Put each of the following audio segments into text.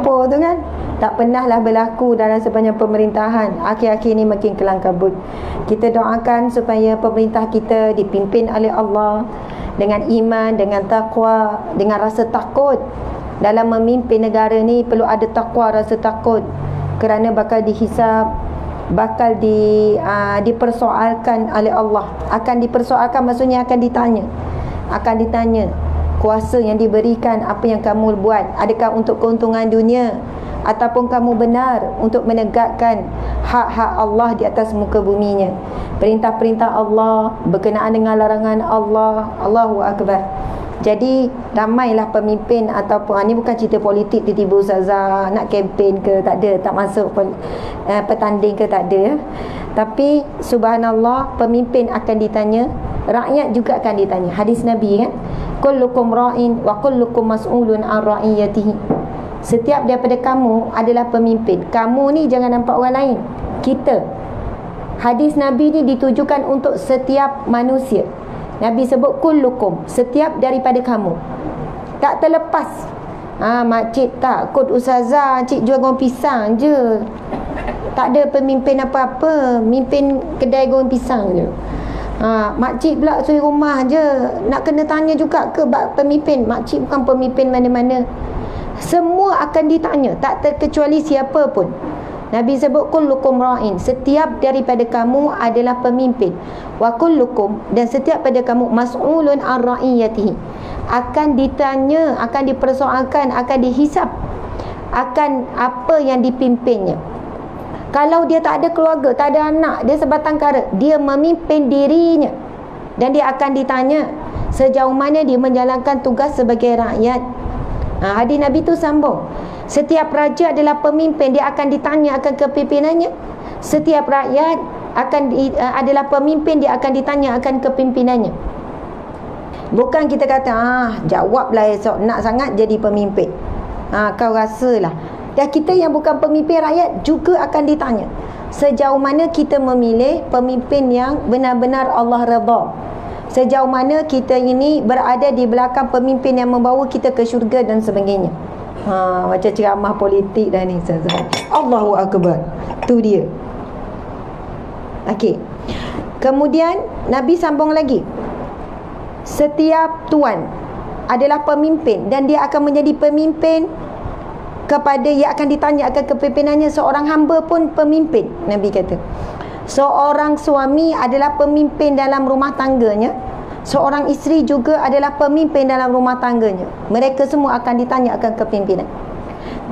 apa tu kan. Tak pernahlah berlaku dalam sepanjang pemerintahan. Akhir-akhir ni makin kelang kabut. Kita doakan supaya pemerintah kita dipimpin oleh Allah dengan iman, dengan taqwa, dengan rasa takut. Dalam memimpin negara ni perlu ada taqwa, rasa takut, kerana bakal dihisab, bakal dipersoalkan oleh Allah. Akan dipersoalkan maksudnya akan ditanya kuasa yang diberikan, apa yang kamu buat, adakah untuk keuntungan dunia ataupun kamu benar untuk menegakkan hak-hak Allah di atas muka buminya, perintah-perintah Allah berkenaan dengan larangan Allah. Allahu Akbar. Jadi ramailah pemimpin ataupun ni bukan cerita politik, tiba-tiba ustazah nak kempen ke, tak ada, tak masuk petanding ke, tak ada. Tapi subhanallah, pemimpin akan ditanya, rakyat juga akan ditanya. Hadis Nabi kan, kullukum ra'in wa kullukum mas'ulun an ra'iyatihi. Setiap daripada kamu adalah pemimpin. Kamu ni jangan nampak orang lain, kita. Hadis Nabi ni ditujukan untuk setiap manusia. Nabi sebut kullukum, setiap daripada kamu, tak terlepas. Makcik takut ustazah, cik jual goreng pisang je, tak ada pemimpin apa-apa, mimpin kedai goreng pisang je. Makcik pula suri rumah je, nak kena tanya juga ke pemimpin? Makcik bukan pemimpin mana-mana. Semua akan ditanya, tak terkecuali siapa pun. Nabi sebut kullukum ra'in, setiap daripada kamu adalah pemimpin. Wa kullukum, dan setiap pada kamu mas'ulun an ra'iyatihi, akan ditanya, akan dipersoalkan, akan dihisap akan apa yang dipimpinnya. Kalau dia tak ada keluarga, tak ada anak, dia sebatang kara, dia memimpin dirinya, dan dia akan ditanya sejauh mana dia menjalankan tugas sebagai rakyat. Hadis Nabi tu sambung, setiap raja adalah pemimpin, dia akan ditanya akan kepimpinannya. Setiap rakyat adalah pemimpin, dia akan ditanya akan kepimpinannya. Bukan kita kata jawablah esok, nak sangat jadi pemimpin, kau rasalah. Dan kita yang bukan pemimpin rakyat juga akan ditanya sejauh mana kita memilih pemimpin yang benar-benar Allah redha, sejauh mana kita ini berada di belakang pemimpin yang membawa kita ke syurga dan sebagainya. Macam ceramah politik dah ni. Allahu Akbar. Tu dia. Okey. Kemudian Nabi sambung lagi, setiap tuan adalah pemimpin, dan dia akan menjadi pemimpin kepada, ia akan ditanya akan kepimpinannya. Seorang hamba pun pemimpin, Nabi kata. Seorang suami adalah pemimpin dalam rumah tangganya, seorang isteri juga adalah pemimpin dalam rumah tangganya. Mereka semua akan ditanya akan kepimpinan.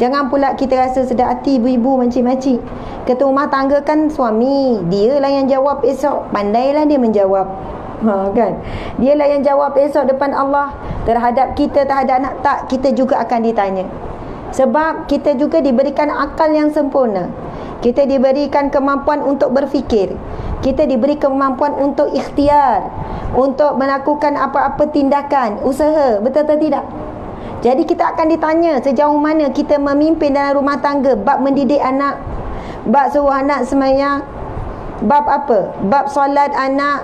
Jangan pula kita rasa sedap hati ibu-ibu, makcik-makcik, ketua rumah tangga kan suami, dialah yang jawab esok. Pandailah dia menjawab, kan? Dialah yang jawab esok depan Allah terhadap kita, terhadap anak. Tak, kita juga akan ditanya. Sebab kita juga diberikan akal yang sempurna, kita diberikan kemampuan untuk berfikir, kita diberi kemampuan untuk ikhtiar, untuk melakukan apa-apa tindakan, usaha, betul atau tidak? Jadi kita akan ditanya sejauh mana kita memimpin dalam rumah tangga, bab mendidik anak, bab suruh anak sembahyang, bab apa? Bab solat anak,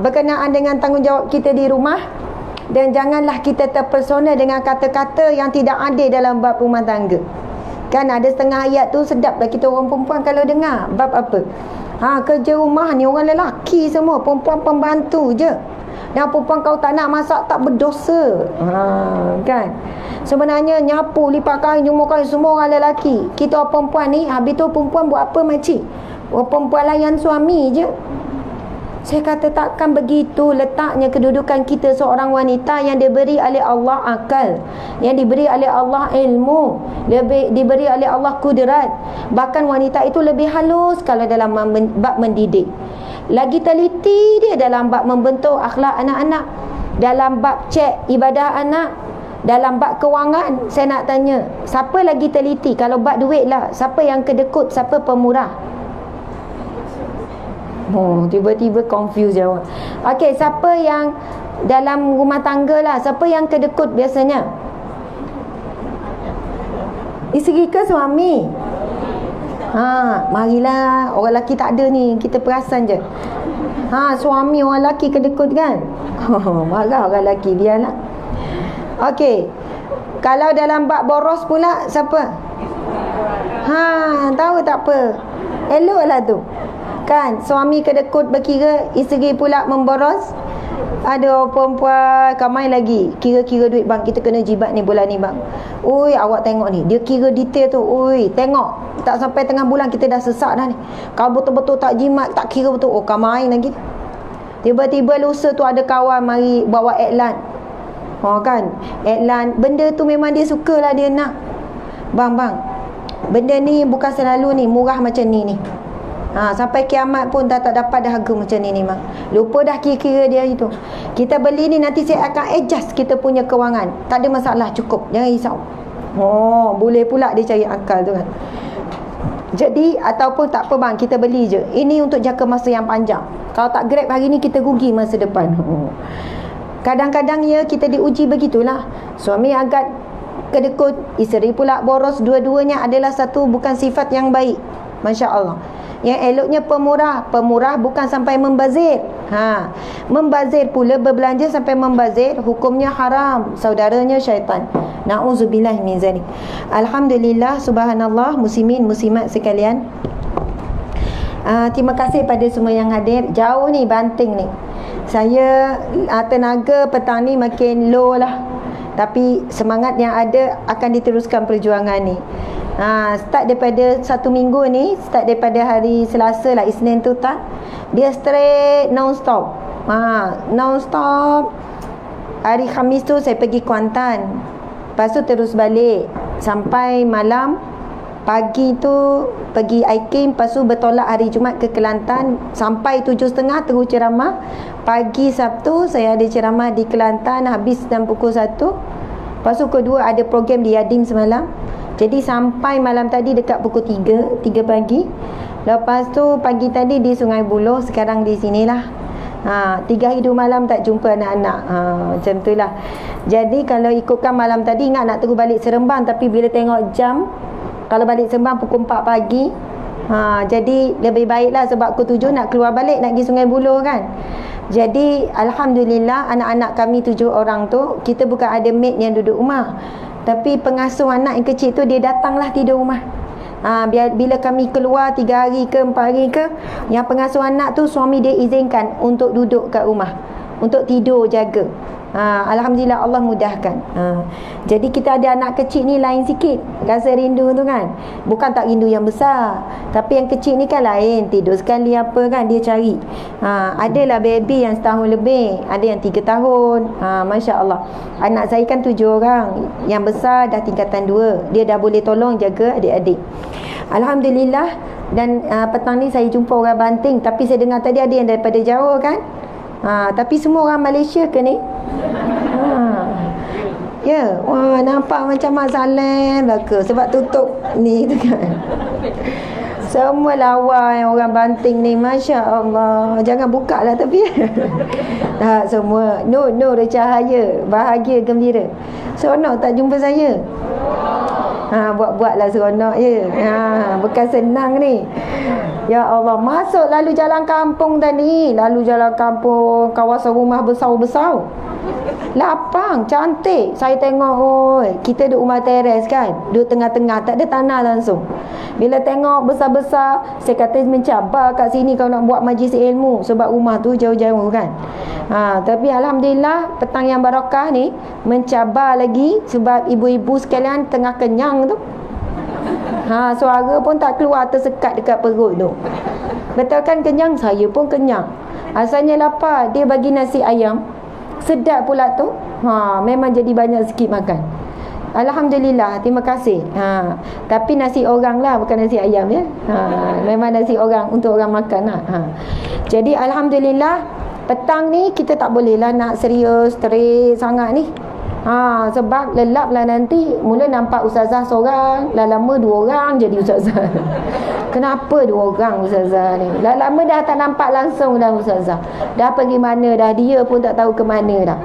berkenaan dengan tanggungjawab kita di rumah. Dan janganlah kita terpersona dengan kata-kata yang tidak ada dalam bab rumah tangga. Kan ada setengah ayat tu sedaplah kita orang perempuan kalau dengar. Bab apa? Kerja rumah ni orang lelaki semua, perempuan pembantu je. Dan perempuan kau tak nak masak, tak berdosa. Kan? Sebenarnya nyapu, lipat kain, jemur kain, semua orang lelaki. Kita orang perempuan ni, habis tu perempuan buat apa makcik? Perempuan layan suami je. Saya kata takkan begitu letaknya kedudukan kita seorang wanita yang diberi oleh Allah akal, yang diberi oleh Allah ilmu, diberi oleh Allah kudrat. Bahkan wanita itu lebih halus kalau dalam bab mendidik, lagi teliti dia dalam bab membentuk akhlak anak-anak, dalam bab cek ibadah anak, dalam bab kewangan. Saya nak tanya, siapa lagi teliti? Kalau bab duit lah, siapa yang kedekut, siapa pemurah? Tiba-tiba confuse jawab. Okey, siapa yang dalam rumah tangga lah, siapa yang kedekut biasanya? Isteri ke suami? Marilah, orang lelaki tak ada ni, kita perasan je. Suami orang lelaki kedekut kan? Marah orang lelaki, biarlah. Okey, Kalau dalam bab boros pula, siapa? Tahu tak apa. Eloklah tu. Kan, suami kedekut berkira, isteri pula memboros. Ada perempuan kamai lagi kira-kira duit bang, kita kena jibat ni bulan ni bang. Oi, awak tengok ni, dia kira detail tu. Oi, tengok, tak sampai tengah bulan kita dah sesak dah ni. Kalau betul-betul tak jimat, tak kira betul, oh kamai lagi. Tiba-tiba lusa tu ada kawan mari bawa iklan. Kan, iklan benda tu memang dia sukalah, dia nak. Bang, benda ni bukan selalu ni murah macam ni. Sampai kiamat pun tak dapat dah harga macam ni bang. Lupa dah kira-kira dia itu. Kita beli ni nanti saya akan adjust kita punya kewangan. Tak ada masalah, cukup. Jangan risau. Boleh pula dia cari akal tu kan. Jadi ataupun tak apa bang, kita beli je. Ini untuk jangka masa yang panjang. Kalau tak grab hari ni kita rugi masa depan. Kadang-kadang ya kita diuji begitulah. Suami agak kedekut, isteri pula boros. Dua-duanya adalah satu bukan sifat yang baik. Masya Allah. Yang eloknya pemurah bukan sampai membazir. Membazir pula, berbelanja sampai membazir, hukumnya haram, saudaranya syaitan. Na'udzubillah min zalik. Alhamdulillah, subhanallah, muslimin muslimat sekalian. Terima kasih pada semua yang hadir. Jauh ni Banting ni. Saya tenaga petang ni makin low lah. Tapi semangat yang ada akan diteruskan perjuangan ni. Start daripada satu minggu ni, start daripada hari Selasa lah, Isnin tu tak, dia straight non-stop. Non-stop. Hari Khamis tu saya pergi Kuantan, lepas tu terus balik sampai malam. Pagi tu pergi Aikim, lepas tu bertolak hari Jumaat ke Kelantan, sampai 7.30 terus ceramah. Pagi Sabtu saya ada ceramah di Kelantan, habis dalam pukul 1. Lepas tu kedua ada program di Yadim semalam. Jadi sampai malam tadi dekat pukul 3 pagi. Lepas tu pagi tadi di Sungai Buloh, sekarang di sinilah. 3 hari 2 malam tak jumpa anak-anak. Macam tu lah. Jadi kalau ikutkan malam tadi, ingat nak terus balik Seremban, tapi bila tengok jam, kalau balik Seremban pukul 4 pagi. Jadi lebih baiklah, sebab pukul 7 nak keluar balik, nak pergi Sungai Buloh kan. Jadi Alhamdulillah anak-anak kami 7 orang tu, kita bukan ada maid yang duduk rumah, tapi pengasuh anak yang kecil tu dia datanglah tidur rumah. Bila kami keluar 3 hari ke 4 hari ke, yang pengasuh anak tu suami dia izinkan untuk duduk kat rumah, untuk tidur jaga. Alhamdulillah Allah mudahkan. Jadi kita ada anak kecil ni lain sikit rasa rindu tu kan. Bukan tak rindu yang besar, tapi yang kecil ni kan lain, tidur sekali apa kan dia cari. Adalah baby yang setahun lebih, ada yang 3 tahun. Masya Allah. Anak saya kan 7 orang. Yang besar dah tingkatan 2, dia dah boleh tolong jaga adik-adik. Alhamdulillah. Dan petang ni saya jumpa orang Banting, tapi saya dengar tadi ada yang daripada Johor kan. Tapi semua orang Malaysia ke ni? Ya, wah nampak macam Mak Saleh belaka sebab tutup ni tu kan. Semua lawa yang orang Banting ni, Masya Allah. Jangan buka lah tapi tak, semua nur cahaya, bahagia, gembira. Seronok tak jumpa saya? Buat-buatlah seronok je. Bukan senang ni. Ya Allah, masuk lalu jalan kampung tadi. Lalu jalan kampung, kawasan rumah besar-besar. Lapang, cantik. Saya tengok, kita duduk rumah teres kan, duduk tengah-tengah, tak ada tanah langsung. Bila tengok besar-besar, saya kata mencabar kat sini kalau nak buat majlis ilmu, sebab rumah tu jauh-jauh kan. Tapi Alhamdulillah petang yang barakah ni mencabar lagi, sebab ibu-ibu sekalian tengah kenyang tu. Suara pun tak keluar, tersekat dekat perut tu. Betul kan kenyang? Saya pun kenyang. Asalnya lapar, dia bagi nasi ayam. Sedap pula tu. Memang jadi banyak sikit makan. Alhamdulillah, terima kasih. Tapi nasi orang lah, bukan nasi ayam ya. Memang nasi orang untuk orang makan lah. Jadi Alhamdulillah, petang ni kita tak boleh lah nak serius, terik sangat ni. Sebab lelap lah nanti. Mula nampak ustazah seorang, lama 2 orang jadi ustazah. Kenapa 2 orang ustazah ni? Lama dah tak nampak langsung dah ustazah. Dah pergi mana dah, dia pun tak tahu ke mana dah.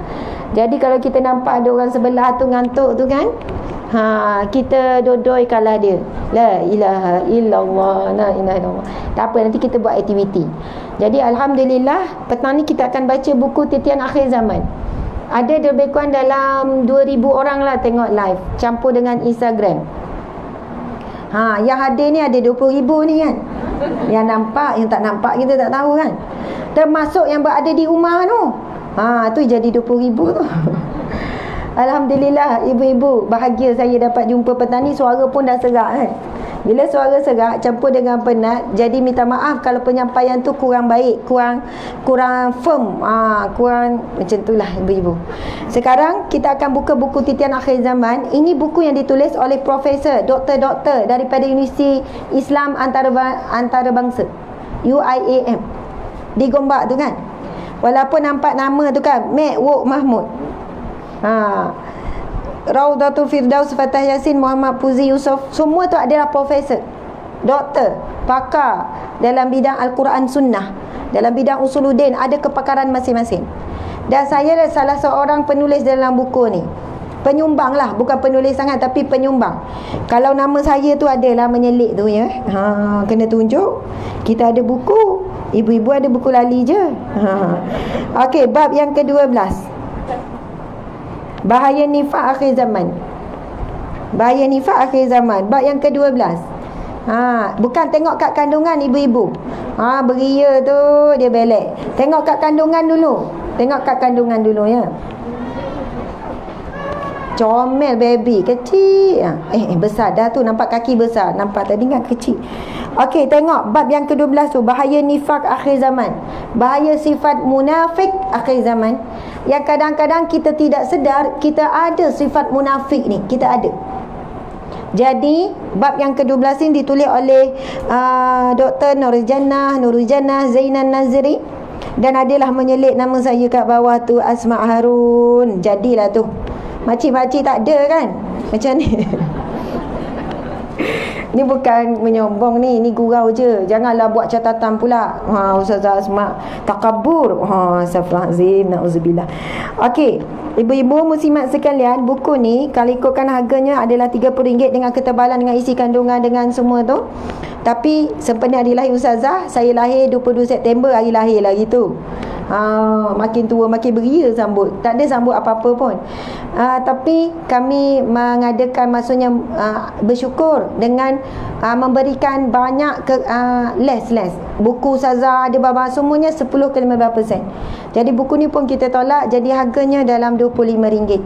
Jadi kalau kita nampak ada orang sebelah tu ngantuk tu kan, kita dodoi kalah dia. La ilaha illallah, la ilaha illallah. Tak apa, nanti kita buat aktiviti. Jadi Alhamdulillah petang ni kita akan baca buku Titian Akhir Zaman. Ada lebih kurang dalam 2,000 orang lah tengok live, campur dengan Instagram. Yang hadir ni ada 20,000 ni kan. Yang nampak, yang tak nampak kita tak tahu kan. Termasuk yang berada di rumah tu. Tu jadi 20,000 tu. Alhamdulillah, ibu-ibu, bahagia saya dapat jumpa petani. Suara pun dah serak kan. Bila suara serak campur dengan penat, jadi minta maaf kalau penyampaian tu kurang baik, kurang firm, kurang macam itulah ibu-ibu. Sekarang kita akan buka buku Titian Akhir Zaman. Ini buku yang ditulis oleh profesor, doktor daripada Universiti Islam Antarabangsa, UIAM, di Gombak tu kan. Walaupun nampak nama tu kan, Mek Wok Mahmud, Raudatul Firdaus, Fatah Yasin, Muhammad Puzi Yusof, semua tu adalah profesor, doktor, pakar dalam bidang Al-Quran Sunnah, dalam bidang usuluddin, ada kepakaran masing-masing. Dan saya adalah salah seorang penulis dalam buku ni. Penyumbang lah, bukan penulis sangat tapi penyumbang. Kalau nama saya tu adalah menyelit tu ya. Kena tunjuk. Kita ada buku, ibu-ibu ada buku lali je. Okey, bab yang ke-12. Bahaya nifak akhir zaman. Bahaya nifak akhir zaman. Bab yang ke-12. Bukan tengok kat kandungan ibu-ibu. Beria tu dia belek. Tengok kat kandungan dulu. Tengok kat kandungan dulu ya. Comel baby kecil. Besar dah tu, nampak kaki besar. Nampak tadi kan kecil. Okey, tengok bab yang ke-12 tu, bahaya nifak akhir zaman. Bahaya sifat munafik akhir zaman. Yang kadang-kadang kita tidak sedar kita ada sifat munafik ni, kita ada. Jadi bab yang ke-12 ini ditulis oleh Dr. Nurul Jannah Zainan Naziri, dan adalah menyelit nama saya kat bawah tu, Asma Harun. Jadilah tu. Makcik-makcik tak ada kan macam ni. Ni bukan menyombong ni, ni gurau je. Janganlah buat catatan pula. Ustazah Asma takabur. Astagfirullahalazim, nauzubillah. Okey, ibu-ibu muslimat sekalian, buku ni kalau ikutkan harganya adalah RM30 dengan ketebalan, dengan isi kandungan, dengan semua tu. Tapi sempena hari lahir Ustazah, saya lahir 22 September, hari lahir lagi tu. Makin tua makin beria sambut. Tak ada sambut apa-apa pun. Tapi kami mengadakan, maksudnya bersyukur dengan memberikan banyak les buku Ustazah ada baba semuanya 10 ke 15%. Jadi buku ni pun kita tolak, jadi harganya dalam RM25.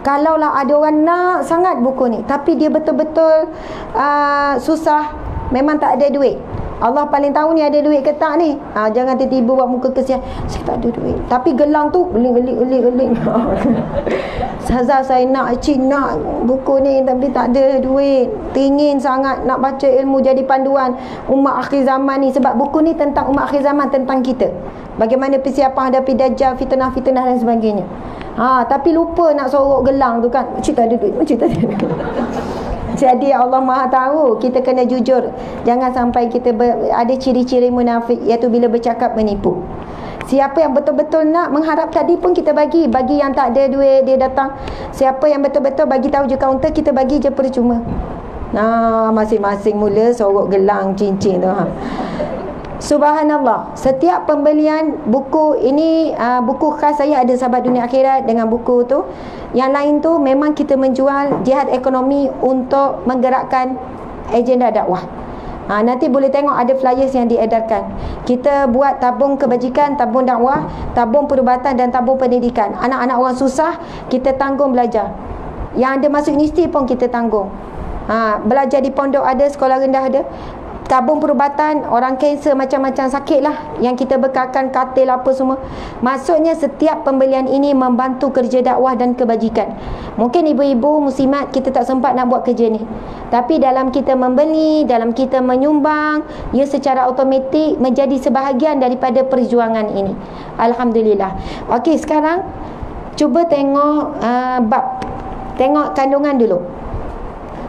Kalaulah ada orang nak sangat buku ni tapi dia betul-betul susah, memang tak ada duit, Allah paling tahu ni ada duit ke tak ni. Jangan tiba-tiba buat muka kesian, saya tak ada duit. Tapi gelang tu geling. Ustazah, saya nak buku ni tapi tak ada duit. Teringin sangat nak baca ilmu, jadi panduan umat akhir zaman ni. Sebab buku ni tentang umat akhir zaman, tentang kita, bagaimana persiapan hadapi dajjal, fitnah-fitnah dan sebagainya. Tapi lupa nak sorok gelang tu kan. Cik tak ada duit. Jadi Allah Maha tahu, kita kena jujur. Jangan sampai kita ada ciri-ciri munafik, iaitu bila bercakap menipu. Siapa yang betul-betul nak mengharap tadi pun kita bagi yang tak ada duit dia datang. Siapa yang betul-betul bagi tahu je kaunter, kita bagi je percuma. Masing-masing mula sorok gelang, cincin tu. Subhanallah, setiap pembelian buku ini, buku khas saya ada Sahabat Dunia Akhirat dengan buku tu. Yang lain tu memang kita menjual jihad ekonomi untuk menggerakkan agenda dakwah. Nanti boleh tengok ada flyers yang diedarkan. Kita buat tabung kebajikan, tabung dakwah, tabung perubatan dan tabung pendidikan. Anak-anak orang susah kita tanggung belajar. Yang ada masuk universiti pun kita tanggung. Belajar di pondok ada, sekolah rendah ada. Tabung perubatan, orang kanser macam-macam sakit lah, yang kita bekalkan katil apa semua. Maksudnya setiap pembelian ini membantu kerja dakwah dan kebajikan. Mungkin ibu-ibu muslimat kita tak sempat nak buat kerja ni, tapi dalam kita membeli, dalam kita menyumbang, ia secara automatik menjadi sebahagian daripada perjuangan ini. Alhamdulillah. Okey, sekarang cuba tengok bab. Tengok kandungan dulu.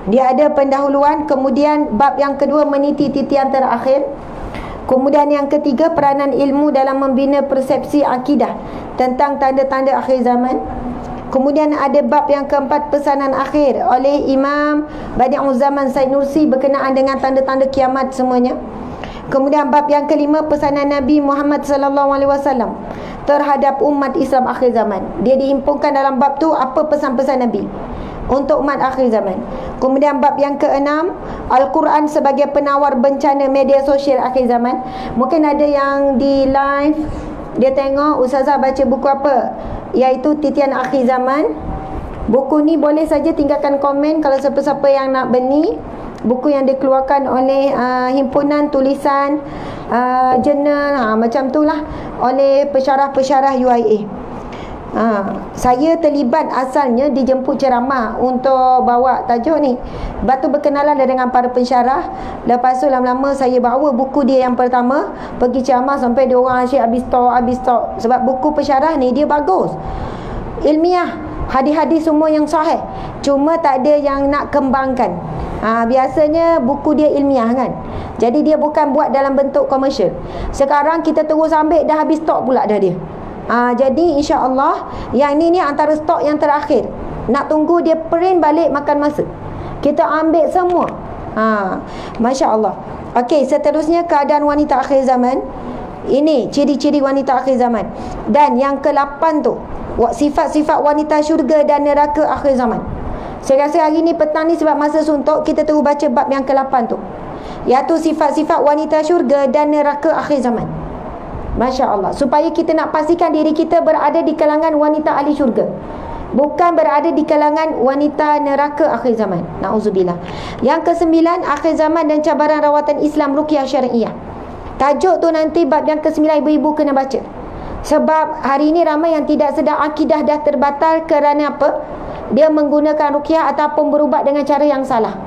Dia ada pendahuluan, kemudian bab yang kedua meniti titian terakhir. Kemudian yang ketiga, peranan ilmu dalam membina persepsi akidah tentang tanda-tanda akhir zaman. Kemudian ada bab yang keempat, pesanan akhir oleh Imam Badi'uz Zaman Said Nursi berkenaan dengan tanda-tanda kiamat semuanya. Kemudian bab yang kelima, pesanan Nabi Muhammad sallallahu alaihi wasallam terhadap umat Islam akhir zaman. Dia dihimpunkan dalam bab tu apa pesan-pesan Nabi untuk umat akhir zaman. Kemudian bab yang ke-6, Al-Quran sebagai penawar bencana media sosial akhir zaman. Mungkin ada yang di live dia tengok ustazah baca buku apa, iaitu Titian Akhir Zaman. Buku ni boleh saja tinggalkan komen kalau siapa-siapa yang nak beli. Buku yang dikeluarkan oleh himpunan tulisan jurnal macam tu lah, oleh pensyarah-pensyarah UIA. Saya terlibat asalnya dijemput ceramah untuk bawa tajuk ni. Lepas tu berkenalan dengan para pensyarah. Lepas tu lama-lama saya bawa buku dia yang pertama, pergi ceramah sampai dia orang asyik habis stok. Sebab buku pensyarah ni dia bagus, ilmiah, hadis-hadis semua yang sahih, cuma tak ada yang nak kembangkan. Biasanya buku dia ilmiah kan, jadi dia bukan buat dalam bentuk komersial. Sekarang kita terus ambil, dah habis stok pula dah dia. Jadi insya-Allah yang ni antara stok yang terakhir. Nak tunggu dia print balik makan masa. Kita ambil semua. Masya-Allah. Okey, seterusnya keadaan wanita akhir zaman. Ini ciri-ciri wanita akhir zaman. Dan yang ke-8 tu, sifat-sifat wanita syurga dan neraka akhir zaman. Saya rasa hari ni petang ni sebab masa suntuk, kita terus baca bab yang ke-8 tu, iaitu sifat-sifat wanita syurga dan neraka akhir zaman. Masya Allah. Supaya kita nak pastikan diri kita berada di kalangan wanita ahli syurga, bukan berada di kalangan wanita neraka akhir zaman. Na'udzubillah. Yang ke-9, akhir zaman dan cabaran rawatan Islam ruqyah syariah. Tajuk tu nanti bab yang ke-9 ibu-ibu kena baca. Sebab hari ini ramai yang tidak sedar akidah dah terbatal kerana apa? Dia menggunakan ruqyah ataupun berubat dengan cara yang salah.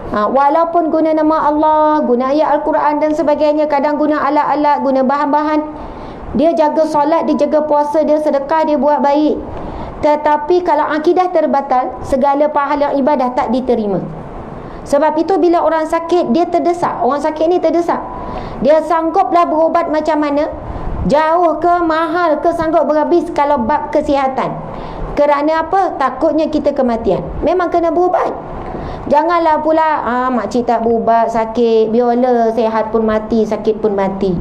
Walaupun guna nama Allah, guna ayat Al-Quran dan sebagainya, kadang guna alat-alat, guna bahan-bahan. Dia jaga solat, dia jaga puasa, dia sedekah, dia buat baik. Tetapi kalau akidah terbatal, segala pahala ibadah tak diterima. Sebab itu bila orang sakit, dia terdesak. Orang sakit ni terdesak. Dia sangguplah berubat macam mana, jauh ke, mahal ke, sanggup berhabis kalau bab kesihatan. Kerana apa? Takutnya kita kematian. Memang kena berubat. Janganlah pula makcik tak berubat, sakit, biarlah sihat pun mati, sakit pun mati.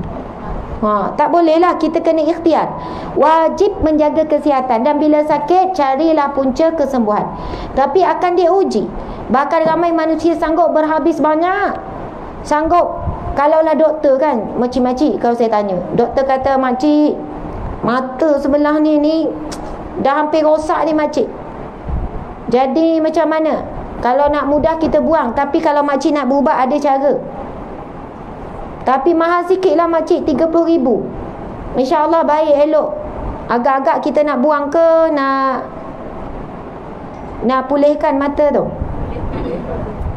Tak boleh lah. Kita kena ikhtiar. Wajib menjaga kesihatan. Dan bila sakit, carilah punca kesembuhan. Tapi akan diuji. Bahkan ramai manusia sanggup berhabis banyak. Sanggup. Kalaulah doktor kan, makcik-makcik, kalau saya tanya, doktor kata, makcik, mata sebelah ni dah hampir rosak ni makcik. Jadi macam mana? Kalau nak mudah kita buang, tapi kalau makcik nak berubat ada cara. Tapi mahal sikit lah makcik, 30,000. InsyaAllah baik, elok. Agak-agak kita nak buang ke nak pulihkan mata tu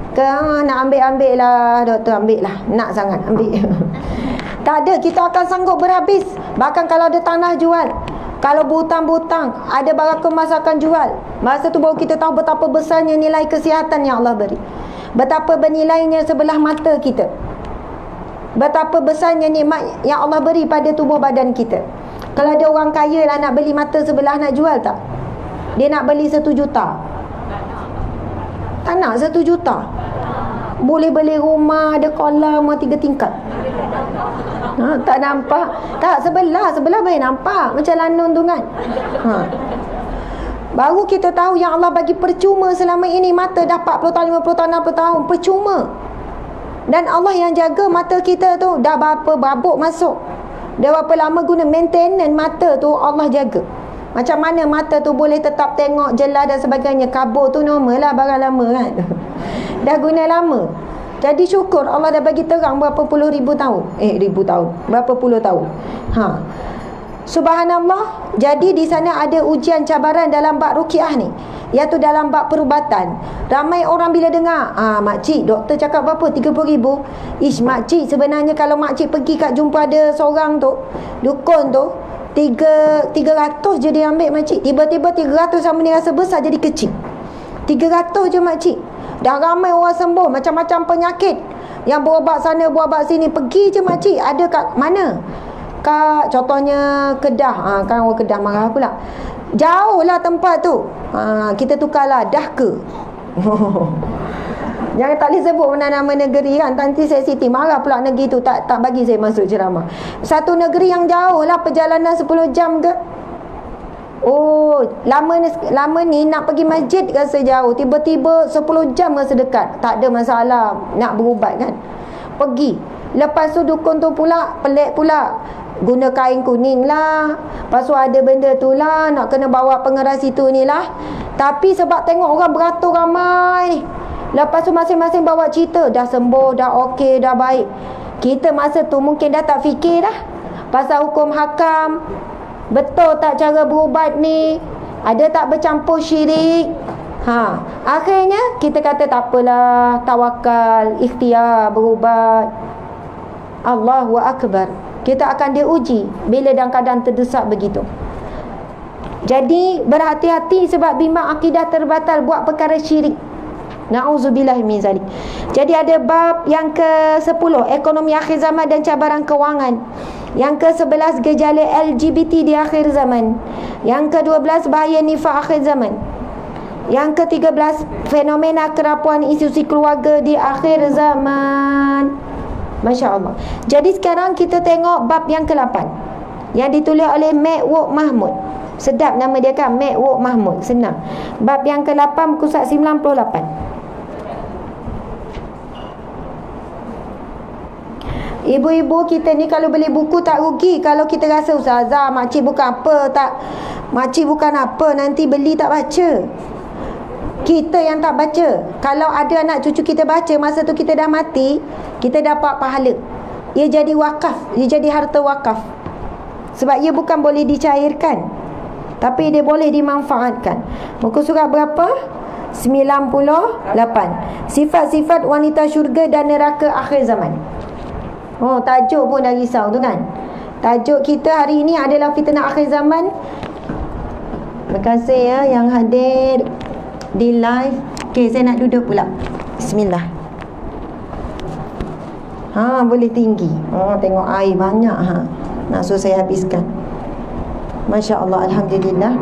ke nak ambil lah doktor, ambil lah, nak sangat ambil. Tak ada, kita akan sanggup berhabis. Bahkan kalau ada tanah jual, kalau berhutang-berhutang, ada barang kemas akan jual. Masa tu baru kita tahu betapa besarnya nilai kesihatan yang Allah beri, betapa bernilainya sebelah mata kita, betapa besarnya nikmat yang Allah beri pada tubuh badan kita. Kalau ada orang kaya lah nak beli mata sebelah, nak jual tak? Dia nak beli 1 juta. Tak nak 1 juta. Boleh beli rumah, ada kolam 3 tingkat. Tak nampak? Tak, sebelah boleh nampak macam lanun tu kan. Baru kita tahu yang Allah bagi percuma selama ini. Mata dah 40 tahun, 50 tahun, 60 tahun, percuma. Dan Allah yang jaga mata kita tu. Dah berapa babuk masuk, dah berapa lama guna, maintenance mata tu Allah jaga. Macam mana mata tu boleh tetap tengok jelas dan sebagainya? Kabur tu normal lah, barang lama kan. Dah guna lama. Jadi syukur Allah dah bagi terang berapa puluh ribu tahun. Berapa puluh tahun. Subhanallah. Jadi di sana ada ujian cabaran dalam bab ruqyah ni, iaitu dalam bab perubatan. Ramai orang bila dengar, makcik, doktor cakap berapa? 30,000. Makcik, sebenarnya kalau makcik pergi kat jumpa ada seorang tu, dukun tu, 300 je dia ambil makcik. Tiba-tiba 300 sama ni rasa besar jadi kecil. 300 je makcik. Dah ramai orang sembuh macam-macam penyakit, yang berubat sana berubat sini. Pergi je makcik. Ada kat mana? Kat contohnya Kedah. Kan orang Kedah marah pula. Jauh lah tempat tu. Kita tukarlah Dah ke Jangan tak boleh sebut mana nama negeri kan. Nanti saya Siti marah pula negeri tu tak bagi saya masuk ceramah. Satu negeri yang jauh lah, perjalanan 10 jam ke. Oh, lama ni nak pergi masjid rasa jauh. Tiba-tiba 10 jam rasa dekat. Tak ada masalah nak berubat kan. Pergi. Lepas tu dukun tu pula pelik pula. Guna kain kuning lah. Lepas tu ada benda tu lah. Nak kena bawa pengeras itu ni lah. Tapi sebab tengok orang beratur ramai. Lepas tu masing-masing bawa cerita. Dah sembuh, dah okey, dah baik. Kita masa tu mungkin dah tak fikir dah pasal hukum hakam. Betul tak cara berubat ni? Ada tak bercampur syirik? Akhirnya kita kata tak apalah, tawakal, ikhtiar berubat. Allahu Akbar. Kita akan diuji bila dalam keadaan terdesak begitu. Jadi berhati-hati sebab bimbang akidah terbatal buat perkara syirik. Na'udzubillah min zalik. Jadi ada bab yang ke-10, ekonomi akhir zaman dan cabaran kewangan. Yang ke-11, gejala LGBT di akhir zaman. Yang ke-12, bahaya nifak akhir zaman. Yang ke-13, fenomena kerapuan institusi keluarga di akhir zaman. Masya Allah. Jadi sekarang kita tengok bab yang ke-8 yang ditulis oleh Mek Wok Mahmud. Sedap nama dia kan, Mek Wok Mahmud. Senang. Bab yang ke-8 muka surat 98. Ibu-ibu kita ni kalau beli buku tak rugi. Kalau kita rasa ustazah, makcik bukan apa, tak, makcik bukan apa, nanti beli tak baca. Kita yang tak baca. Kalau ada anak cucu kita baca, masa tu kita dah mati, kita dapat pahala. Ia jadi wakaf, ia jadi harta wakaf. Sebab ia bukan boleh dicairkan, tapi dia boleh dimanfaatkan. Muka surat berapa? 98. Sifat-sifat wanita syurga dan neraka akhir zaman. Oh, tajuk pun dah risau tu kan. Tajuk kita hari ini adalah fitnah akhir zaman. Terima kasih ya yang hadir di live. Okey, saya nak duduk pula. Bismillah. Boleh tinggi. Tengok air banyak nak suruh saya habiskan. Masya Allah, alhamdulillah.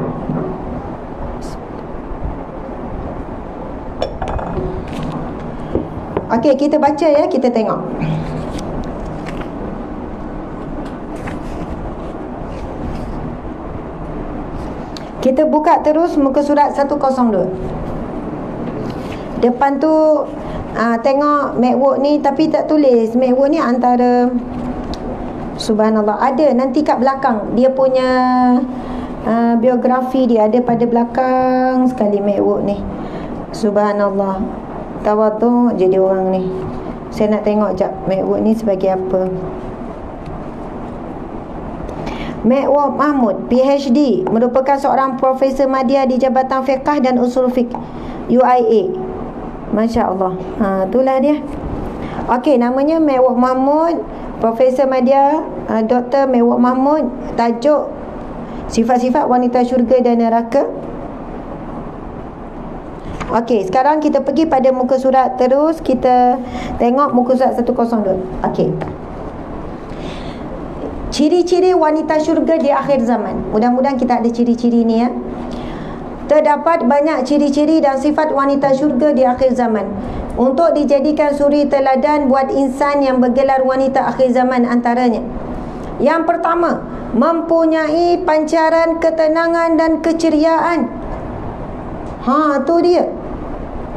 Okey, kita baca ya, kita tengok. Kita buka terus muka surat 102. Depan tu tengok Mek Wok ni, tapi tak tulis. Mek Wok ni antara, subhanallah, ada nanti kat belakang dia punya biografi dia ada pada belakang sekali. Mek Wok ni, subhanallah, tawaduk jadi orang ni. Saya nak tengok jap Mek Wok ni sebagai apa. Mek Wok Mahmud, PhD, merupakan seorang profesor madya di Jabatan Fiqh dan Usul Fiqh UIA. Masya Allah. Itulah dia. Okey, namanya Mek Wok Mahmud, Profesor Madya, Dr. Mek Wok Mahmud. Tajuk sifat-sifat wanita syurga dan neraka. Okey, sekarang kita pergi pada muka surat terus. Kita tengok muka surat 102. Okey. Ciri-ciri wanita syurga di akhir zaman. Mudah-mudahan kita ada ciri-ciri ni ya. Terdapat banyak ciri-ciri dan sifat wanita syurga di akhir zaman untuk dijadikan suri teladan buat insan yang bergelar wanita akhir zaman. Antaranya, yang pertama, mempunyai pancaran ketenangan dan keceriaan. Tu dia.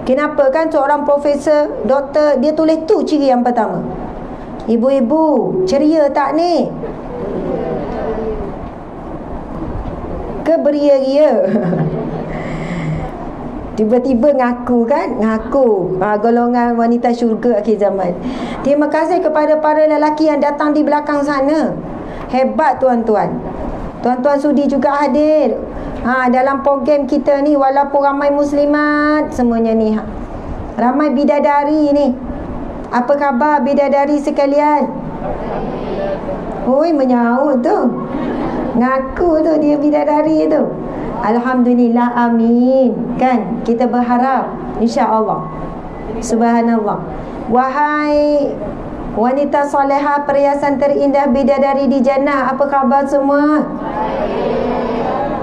Kenapa kan seorang profesor, doktor, dia tulis tu ciri yang pertama. Ibu-ibu, ceria tak ni? Keberia-ria. Tiba-tiba ngaku kan? Ngaku golongan wanita syurga akhir zaman. Terima kasih kepada para lelaki yang datang di belakang sana. Hebat tuan-tuan. Tuan-tuan sudi juga hadir dalam program kita ni. Walaupun ramai muslimat semuanya ni, ramai bidadari ni. Apa khabar bidadari sekalian? Oi, menyaut tu. Ngaku tu dia bidadari tu. Alhamdulillah, amin. Kan? Kita berharap insya-Allah. Subhanallah. Wahai wanita solehah, perhiasan terindah bidadari di jannah, apa khabar semua?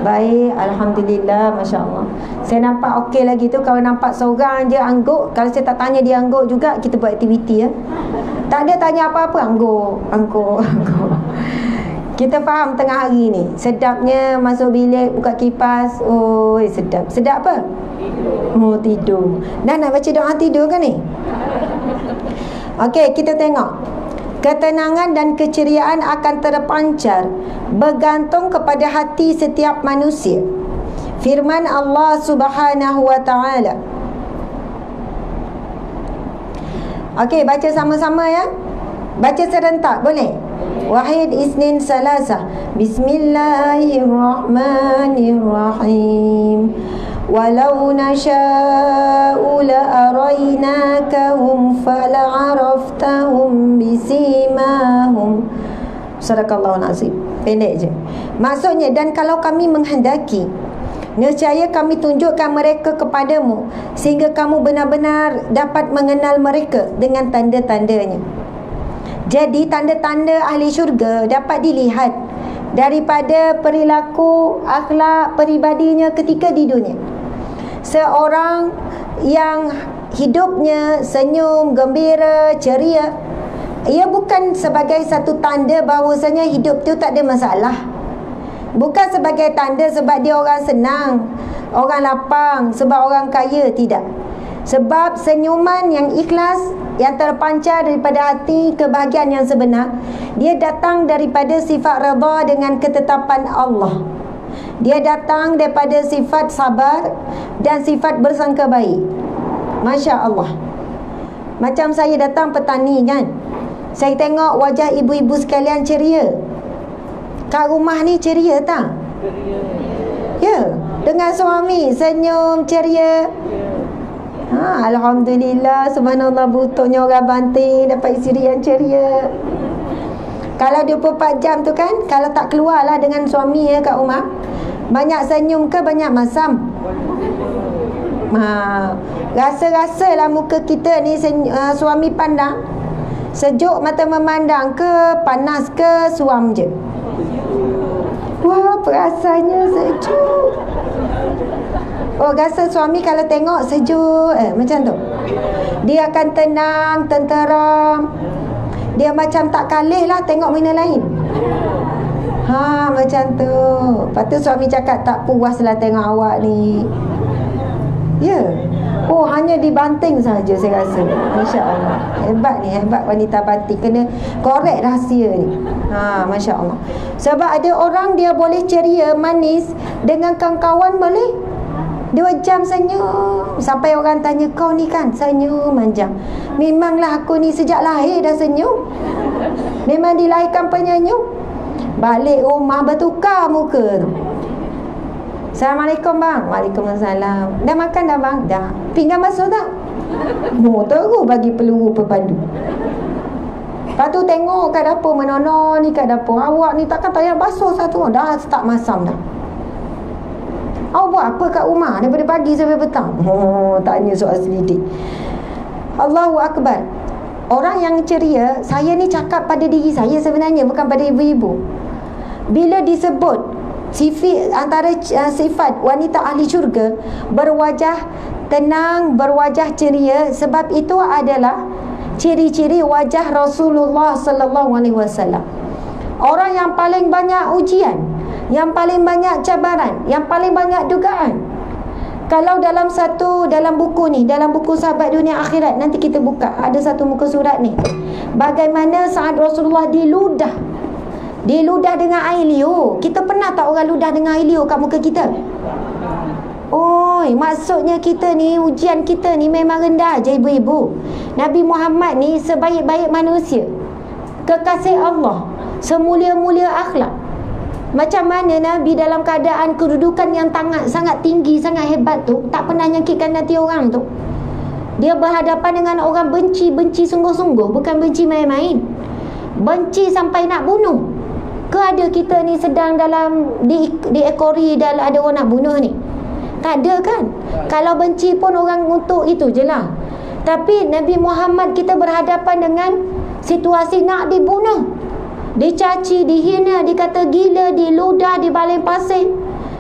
Baik, Alhamdulillah, Masya Allah. Saya nampak okey lagi tu. Kalau nampak seorang je angguk, kalau saya tak tanya dia angguk juga, kita buat aktiviti ya. Tak ada tanya apa-apa, angguk. Kita faham tengah hari ni. Sedapnya masuk bilik, buka kipas. Oh, sedap. Sedap apa? Oh, tidur. Dah nak baca doa tidur kan ni? Okey, kita tengok. Ketenangan dan keceriaan akan terpancar bergantung kepada hati setiap manusia. Firman Allah Subhanahu wa taala. Okey, baca sama-sama ya. Baca serentak boleh? Wahid, Isnin, Salasa. Bismillahirrahmanirrahim. Walau nasha'u la'araynakahum fala'araftahum bisimahum. Sadaqallahul azim. Pendek je. Maksudnya, dan kalau kami menghendaki, nescaya kami tunjukkan mereka kepadamu sehingga kamu benar-benar dapat mengenal mereka dengan tanda-tandanya. Jadi tanda-tanda ahli syurga dapat dilihat daripada perilaku, akhlak, peribadinya ketika di dunia. Seorang yang hidupnya senyum, gembira, ceria, ia bukan sebagai satu tanda bahawasanya hidup tu tak ada masalah. Bukan sebagai tanda sebab dia orang senang, orang lapang, sebab orang kaya, tidak. Sebab senyuman yang ikhlas, yang terpancar daripada hati, kebahagiaan yang sebenar, dia datang daripada sifat redha dengan ketetapan Allah. Dia datang daripada sifat sabar dan sifat bersangka baik. Masya Allah. Macam saya datang petani kan, saya tengok wajah ibu-ibu sekalian ceria. Kat rumah ni ceria tak? Ya, dengan suami senyum, ceria. Alhamdulillah, subhanallah, butuhnya orang banting dapat isteri yang ceria. Kalau 24 jam tu kan, kalau tak keluarlah dengan suami kat rumah, banyak senyum ke banyak masam? Rasa-rasalah muka kita ni suami pandang, sejuk mata memandang ke, panas ke, suam je. Wah, perasaannya sejuk. Oh, rasa suami kalau tengok sejuk, macam tu. Dia akan tenang, tenteram. Dia macam tak kalih lah tengok benda lain. Macam tu. Lepas tu suami cakap, tak puas lah tengok awak ni. Ya. Oh, hanya dibanting saja saya rasa. Masya Allah. Hebat ni, hebat wanita banting. Kena korek rahsia ni. Masya Allah. Sebab ada orang dia boleh ceria, manis, dengan kawan-kawan boleh 2 jam senyum. Sampai orang tanya, kau ni kan senyum manjang. Memanglah aku ni sejak lahir dah senyum. Memang dilahirkan penyanyum. Balik rumah bertukar muka tu. Assalamualaikum bang. Waalaikumsalam. Dah makan dah bang? Dah. Pinggan basuh tak? Terus bagi peluru pepandu. Lepas tu tengok kat dapur, menono ni kat dapur. Awak ni takkan tak payah basuh satu. Dah start masam dah. Awak buat apa kat rumah daripada pagi sampai petang? Tanya soal selidik. Allahu Akbar. Orang yang ceria, saya ni cakap pada diri saya sebenarnya, bukan pada ibu-ibu. Bila disebut antara sifat wanita ahli syurga, berwajah tenang, berwajah ceria, sebab itu adalah ciri-ciri wajah Rasulullah sallallahu alaihi wasallam. Orang yang paling banyak ujian, yang paling banyak cabaran, yang paling banyak dugaan. Kalau dalam buku ni, dalam buku Sahabat Dunia Akhirat, nanti kita buka, ada satu muka surat ni, bagaimana saat Rasulullah diludah dengan air liur. Kita pernah tak orang ludah dengan air liur kat muka kita? Maksudnya kita ni, ujian kita ni memang rendah je ibu-ibu. Nabi Muhammad ni sebaik-baik manusia, kekasih Allah, semulia-mulia akhlak. Macam mana Nabi dalam keadaan kedudukan yang sangat tinggi, sangat hebat tu, tak pernah nyakitkan hati orang tu. Dia berhadapan dengan orang benci sungguh-sungguh, bukan benci main-main. Benci sampai nak bunuh. Ke ada kita ni sedang dalam diekori dan ada orang nak bunuh ni? Tak ada kan? Kalau benci pun orang untuk itu je lah. Tapi Nabi Muhammad kita berhadapan dengan situasi nak dibunuh, dicaci, dihina, dikata gila, diludah, dibaling pasir.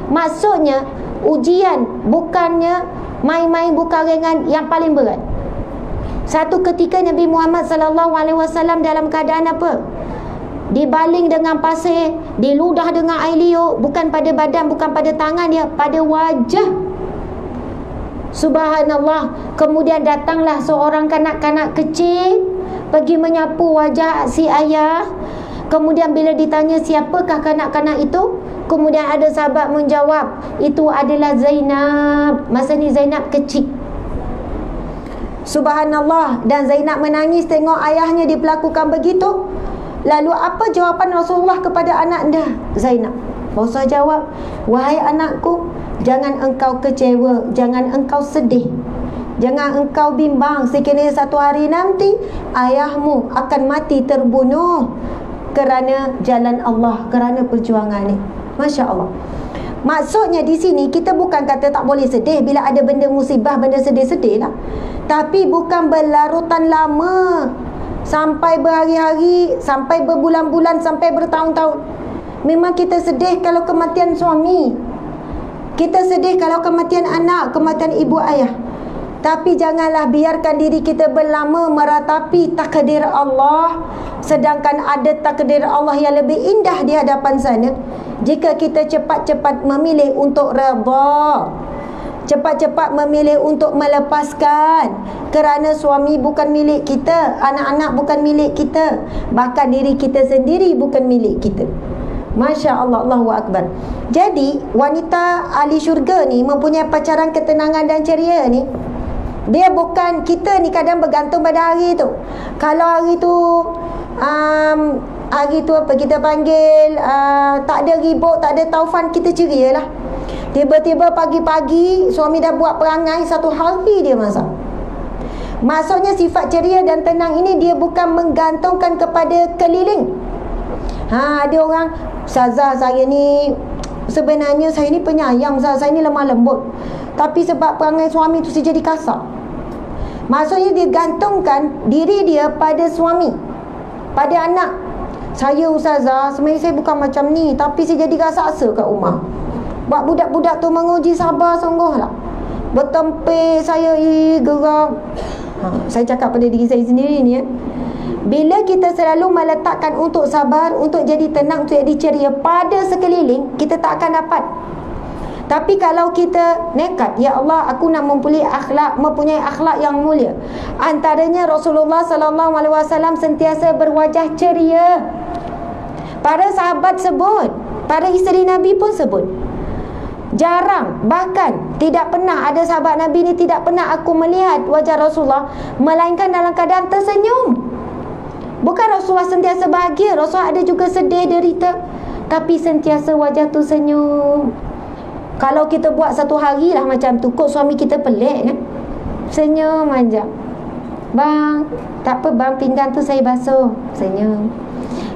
Maksudnya ujian bukannya main-main, bukan ringan, yang paling berat. Satu ketika Nabi Muhammad SAW dalam keadaan apa? Dibaling dengan pasir, diludah dengan air liur, bukan pada badan, bukan pada tangan dia, pada wajah. Subhanallah. Kemudian datanglah seorang kanak-kanak kecil pergi menyapu wajah si ayah. Kemudian bila ditanya siapakah kanak-kanak itu, kemudian ada sahabat menjawab, itu adalah Zainab. Masa ni Zainab kecil. Subhanallah. Dan Zainab menangis tengok ayahnya diperlakukan begitu. Lalu apa jawapan Rasulullah kepada anak anda Zainab? Rasulullah jawab, wahai anakku, jangan engkau kecewa, jangan engkau sedih, jangan engkau bimbang. Sekiranya satu hari nanti ayahmu akan mati terbunuh kerana jalan Allah, kerana perjuangan ni. Masya Allah. Maksudnya di sini kita bukan kata tak boleh sedih bila ada benda musibah, benda sedih-sedih lah. Tapi bukan berlarutan lama, sampai berhari-hari, sampai berbulan-bulan, sampai bertahun-tahun. Memang kita sedih kalau kematian suami, kita sedih kalau kematian anak, kematian ibu ayah. Tapi janganlah biarkan diri kita berlama meratapi takdir Allah, sedangkan ada takdir Allah yang lebih indah di hadapan sana. Jika kita cepat-cepat memilih untuk redha, cepat-cepat memilih untuk melepaskan, kerana suami bukan milik kita, anak-anak bukan milik kita, bahkan diri kita sendiri bukan milik kita. Masya Allah, Allahu Akbar. Jadi wanita ahli syurga ni mempunyai pacaran ketenangan dan ceria ni. Dia bukan kita ni kadang bergantung pada hari tu. Kalau hari tu hari tu apa kita panggil, tak ada ribut, tak ada taufan, kita ceria lah. Tiba-tiba pagi-pagi suami dah buat perangai, satu hari dia masak. Maksudnya sifat ceria dan tenang ini dia bukan menggantungkan kepada keliling. Ada orang, Ustazah saya ni sebenarnya saya ni penyayang, saya ni lemah lembut, tapi sebab perangai suami tu saya jadi kasar. Maksudnya dia gantungkan diri dia pada suami, pada anak. Saya Ustazah sebenarnya saya bukan macam ni, tapi saya jadi kasar kat rumah. Buat budak-budak tu menguji sabar sungguh lah. Bertempih saya gerak. Saya cakap pada diri saya sendiri ni bila kita selalu meletakkan untuk sabar, untuk jadi tenang, untuk jadi ceria pada sekeliling, kita tak akan dapat. Tapi kalau kita nekat, ya Allah, aku nak mempunyai akhlak yang mulia. Antaranya Rasulullah SAW sentiasa berwajah ceria. Para sahabat sebut, para isteri Nabi pun sebut. Jarang, bahkan tidak pernah ada sahabat Nabi ni tidak pernah aku melihat wajah Rasulullah melainkan dalam keadaan tersenyum. Bukan Rasulullah sentiasa bahagia, Rasulullah ada juga sedih, derita, tapi sentiasa wajah tu senyum. Kalau kita buat satu hari lah macam tu, kok suami kita pelik kan? Senyum manja. Bang, tak apa bang, pinggan tu saya basuh. Senyum.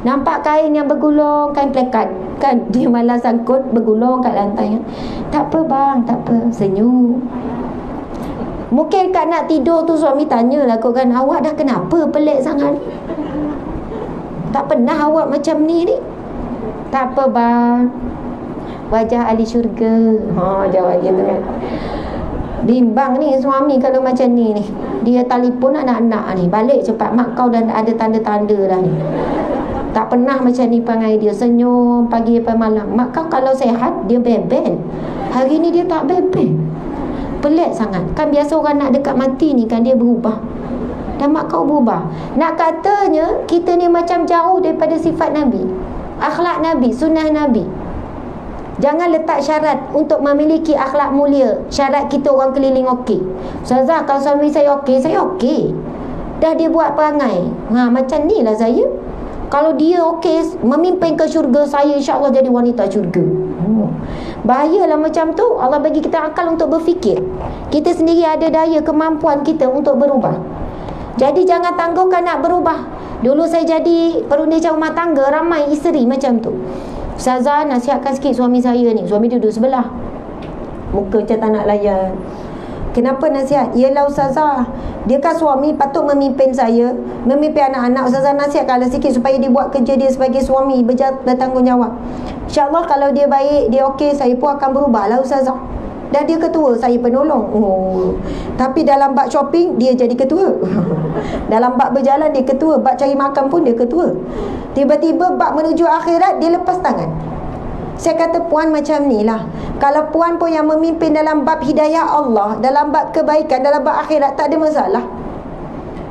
Nampak kain yang bergulung, kain plekat kan, dia malah sangkut bergulung kat lantai kan? Tak apa bang, tak apa. Senyum. Mungkin kat nak tidur tu suami tanyalah kok kan, awak dah kenapa pelik sangat? Tak pernah awak macam ni. Tak apa bang, wajah ahli syurga. Jawab gitu kan. Bimbang ni suami kalau macam ni. Dia telefon anak-anak ni, balik cepat, mak kau dah ada tanda-tanda dah ni. Tak pernah macam ni perangai dia, senyum pagi sampai malam. Mak kau kalau sehat dia bebel, hari ni dia tak bebel. Pelik sangat. Kan biasa orang nak dekat mati ni kan dia berubah. Dan mak kau berubah. Nak katanya kita ni macam jauh daripada sifat Nabi, akhlak Nabi, sunnah Nabi. Jangan letak syarat untuk memiliki akhlak mulia. Syarat kita orang keliling okey. Ustazah, kalau suami saya okey, saya okey. Dah dia buat perangai, macam ni lah saya. Kalau dia okey, memimpin ke syurga, saya insya-Allah jadi wanita syurga. Bahayalah macam tu. Allah bagi kita akal untuk berfikir. Kita sendiri ada daya kemampuan kita untuk berubah. Jadi jangan tangguhkan nak berubah. Dulu saya jadi perunding rumah tangga, ramai isteri macam tu. Ustazah, nasihatkan sikit suami saya ni. Suami duduk sebelah, muka macam tak nak layan. Kenapa nasihat? Yelah ustazah, dia kan suami, patut memimpin saya, memimpin anak-anak. Ustazah nasihatkanlah sikit supaya dia buat kerja dia sebagai suami, bertanggungjawab. InsyaAllah kalau dia baik, dia okey, saya pun akan berubah lah ustazah. Dah dia ketua, saya penolong. Tapi dalam bab shopping, dia jadi ketua. Dalam bab berjalan, dia ketua. Bab cari makan pun dia ketua. Tiba-tiba bab menuju akhirat, dia lepas tangan. Saya kata puan macam ni lah. Kalau puan pun yang memimpin dalam bab hidayah Allah, dalam bab kebaikan, dalam bab akhirat, tak ada masalah.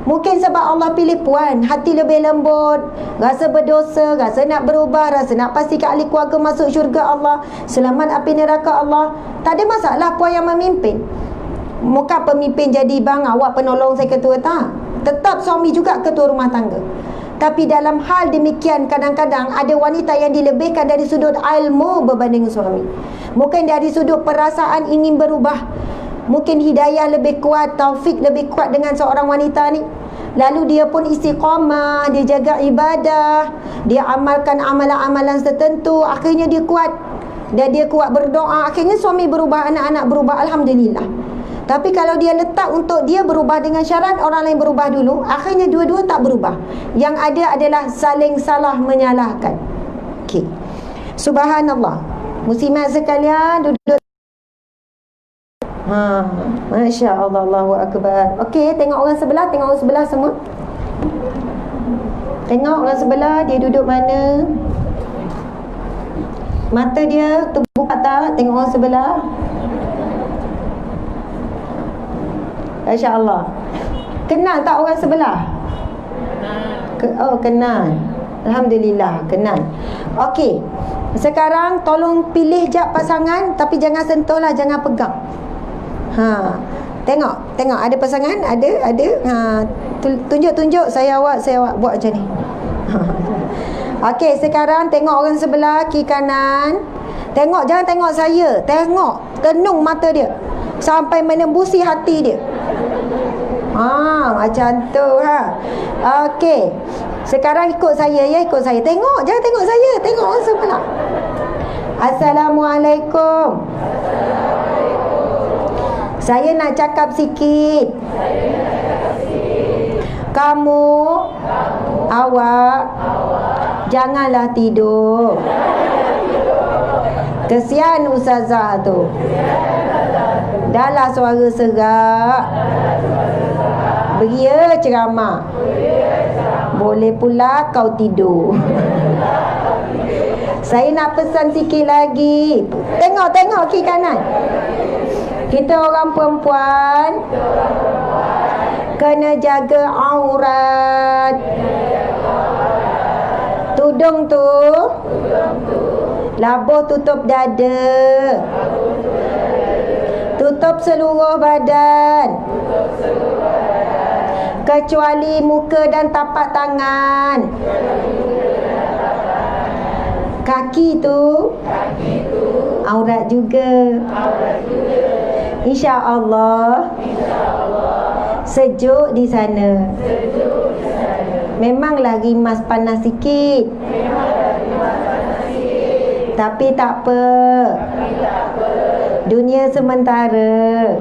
Mungkin sebab Allah pilih puan, hati lebih lembut, rasa berdosa, rasa nak berubah, rasa nak pastikan ahli keluarga masuk syurga Allah, selamat api neraka Allah. Tak ada masalah puan yang memimpin. Bukan pemimpin jadi bang awak penolong saya ketua, tak. Tetap suami juga ketua rumah tangga. Tapi dalam hal demikian, kadang-kadang ada wanita yang dilebihkan dari sudut ilmu berbanding suami. Mungkin dari sudut perasaan ingin berubah, mungkin hidayah lebih kuat, taufik lebih kuat dengan seorang wanita ni. Lalu dia pun istiqamah, dia jaga ibadah, dia amalkan amalan-amalan tertentu, akhirnya dia kuat. Dan dia kuat berdoa, akhirnya suami berubah, anak-anak berubah, alhamdulillah. Tapi kalau dia letak untuk dia berubah dengan syarat orang lain berubah dulu, akhirnya dua-dua tak berubah. Yang ada adalah saling salah menyalahkan. Okey. Subhanallah. Muslimat sekalian, duduk. Masya Allah, Allahu Akbar. Okey, tengok orang sebelah semua. Tengok orang sebelah, dia duduk mana? Mata dia terbuka tak? Tengok orang sebelah. Masya Allah. Kenal tak orang sebelah? Kenal. Alhamdulillah, kenal. Okey. Sekarang tolong pilih jap pasangan, tapi jangan sentuh lah, jangan pegang. Tengok ada pasangan, ada. Tunjuk saya awak buat macam ni. Okey, sekarang tengok orang sebelah, kiri kanan. Tengok, jangan tengok saya. Tengok, tenung mata dia sampai menembusi hati dia. Macam tu Okey. Sekarang ikut saya ya, ikut saya. Tengok, jangan tengok saya, tengok orang sebelah. Assalamualaikum. Saya nak cakap sikit. Kamu, awak janganlah tidur. Kesian ustazah tu. Dahlah suara serak. Beria ceramah. Boleh pula kau tidur. Saya nak pesan sikit lagi. Tengok kiri kanan. Kita orang perempuan kena jaga aurat. Tudung tu labuh tutup dada, tutup seluruh badan, kecuali muka dan tapak tangan. Kaki tu aurat juga. InsyaAllah sejuk di sana. Memanglah rimas panas sikit, tapi tak apa. Dunia sementara.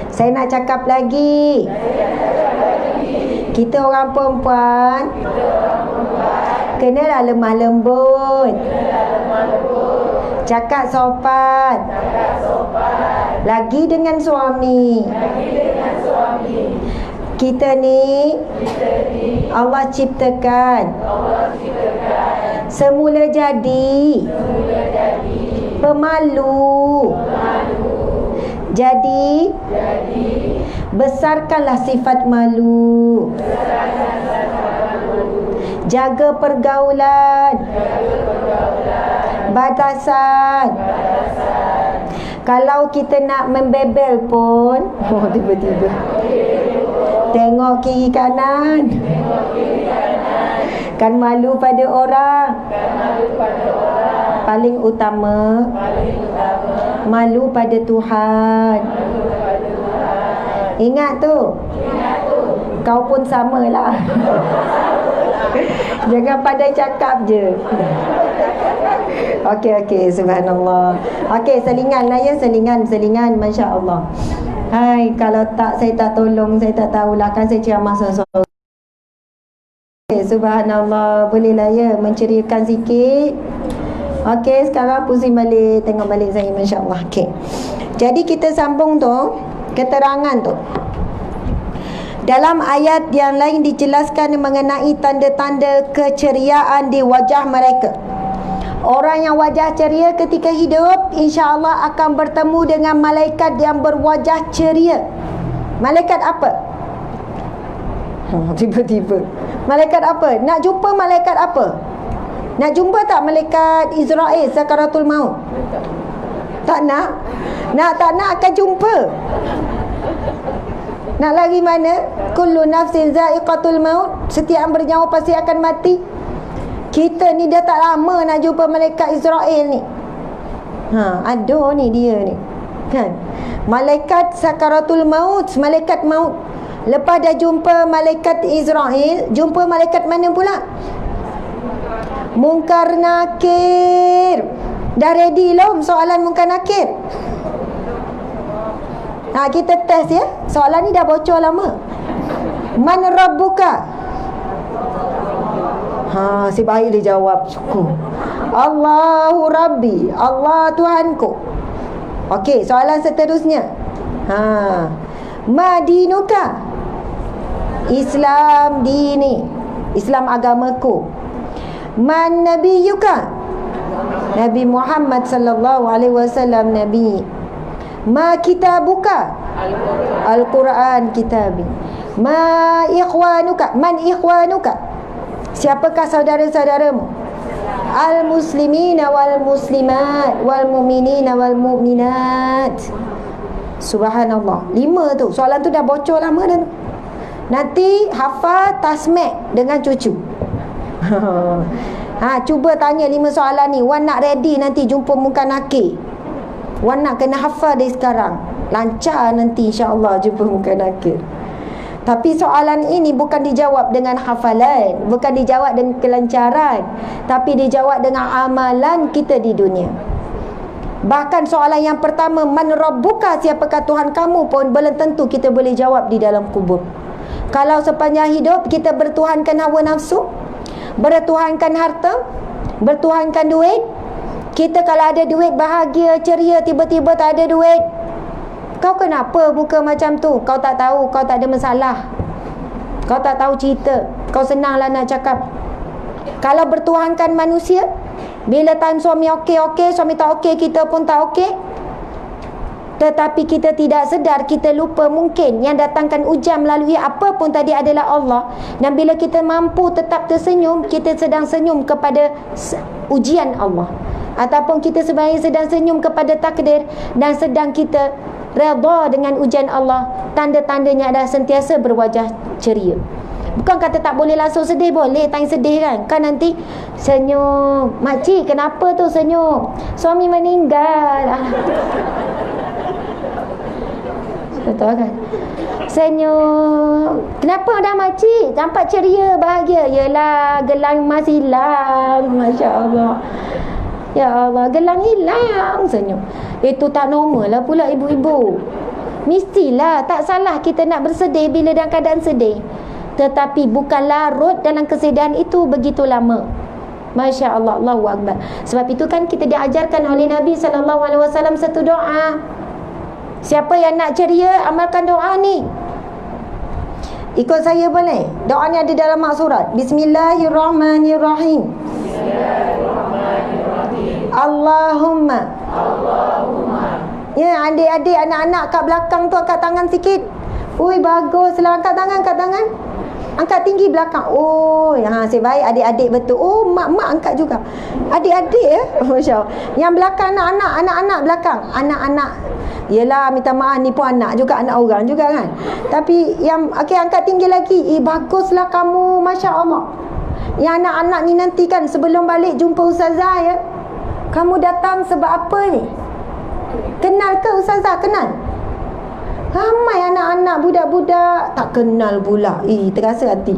Saya nak cakap lagi. Kita orang perempuan kenalah lemah lembut, cakap sopan, lagi dengan suami. Kita ni Allah ciptakan semula jadi pemalu. Jadi besarkanlah sifat malu. Jaga pergaulan, batasan. Kalau kita nak membebel pun, tiba-tiba tengok kiri kanan. Kan malu pada orang. Paling utama malu pada Tuhan. Ingat tu. Kau pun samalah. Jangan pandai cakap je. Okey, subhanallah. Okey, selingan lah ya, selingan, Masya Allah. Hai, kalau tak saya tak tolong, saya tak tahulah, kan saya ceramah seorang. Okay, subhanallah, bolehlah ya menceriakan sikit. Okey, sekarang pusing balik, tengok balik saya, Masya Allah. Okey, jadi kita sambung tu keterangan tu. Dalam ayat yang lain dijelaskan mengenai tanda-tanda keceriaan di wajah mereka. Orang yang wajah ceria ketika hidup, insya-Allah akan bertemu dengan malaikat yang berwajah ceria. Malaikat apa? Tiba-tiba. Malaikat apa? Nak jumpa malaikat apa? Nak jumpa tak malaikat Israel sakaratul maut? Tak nak? Tak nak akan jumpa. Nak lagi mana? Kullu nafsin za'iqatul maut. Setiap yang bernyawa pasti akan mati. Kita ni dah tak lama nak jumpa malaikat Israel ni. Aduh ni dia ni. Kan? Malaikat sakaratul maut, malaikat maut. Lepas dah jumpa malaikat Israel, jumpa malaikat mana pula? Munkar Nakir. Dah ready belum soalan Munkar Nakir? Kita test ya. Soalan ni dah bocor lama. Man rabbuka? Si baik dia jawab. Syukur. Allahu Rabbi. Allah Tuhanku. Okey, soalan seterusnya. Ma dinuka? Islam dini. Islam agamaku. Man nabiyuka? Nabi Muhammad sallallahu alaihi wasallam nabi. Ma kitabuka? Al-Quran kitabi. Ma ikhwanuka? Man ikhwanuka? Siapakah saudara-saudaramu? Al-muslimina wal muslimat wal mu'minina wal mu'minat. Subhanallah. 5 tu. Soalan tu dah bocor lama dah tu. Nanti hafal tasmek dengan cucu. Cuba tanya 5 soalan ni. Wan nak ready nanti jumpa Munkar Nakir. Wan nak kena hafal dari sekarang. Lancar nanti insya-Allah jumpa Munkar Nakir. Tapi soalan ini bukan dijawab dengan hafalan, bukan dijawab dengan kelancaran, tapi dijawab dengan amalan kita di dunia. Bahkan soalan yang pertama, man rabbuka, siapakah Tuhan kamu pun belum tentu kita boleh jawab di dalam kubur. Kalau sepanjang hidup kita bertuhankan hawa nafsu, bertuhankan harta, bertuhankan duit. Kita kalau ada duit bahagia, ceria, tiba-tiba tak ada duit, kau kenapa buka macam tu? Kau tak tahu, kau tak ada masalah. Kau tak tahu cerita. Kau senanglah nak cakap. Kalau bertuhankan manusia, bila time suami okey, suami tak okey, kita pun tak okey. Tetapi kita tidak sedar, kita lupa mungkin yang datangkan ujian melalui apa pun tadi adalah Allah. Dan bila kita mampu tetap tersenyum, kita sedang senyum kepada ujian Allah. Ataupun kita sebenarnya sedang senyum kepada takdir dan sedang kita redha dengan ujian Allah. Tanda-tandanya adalah sentiasa berwajah ceria. Bukan kata tak boleh langsung sedih, boleh tanya sedih kan. Kan nanti senyum. Makcik kenapa tu senyum? Suami meninggal. Betul kan? Senyum. Kenapa dah makcik? Nampak ceria, bahagia. Yelah, gelang emas hilang. Masya Allah. Ya Allah, gelang hilang. Senyum. Itu tak normal lah pula ibu-ibu. Mestilah, tak salah kita nak bersedih bila dalam keadaan sedih. Tetapi bukan larut dalam kesedihan itu begitu lama. Masya Allah, Allahu Akbar. Sebab itu kan kita diajarkan oleh Nabi SAW satu doa. Siapa yang nak ceria, amalkan doa ni. Ikut saya boleh? Doa ni ada dalam mak surat. Bismillahirrahmanirrahim. Allahumma. Ya, adik-adik, anak-anak kat belakang tu angkat tangan sikit. Ui, baguslah. Angkat tangan. Angkat tinggi belakang. Oh, nasib baik adik-adik betul. Oh, mak-mak angkat juga. Adik-adik ya. Masya Allah. Yang belakang anak-anak belakang. Anak-anak. Yelah, minta maaf ni pun anak juga, anak orang juga kan. Tapi yang angkat tinggi lagi. Baguslah kamu, Masya Allah. Yang anak-anak ni nanti kan sebelum balik jumpa Ustazah ya. Kamu datang sebab apa ni? Kenal ke Ustazah? Kenal? Ramai anak-anak, budak-budak tak kenal pula. Terasa hati.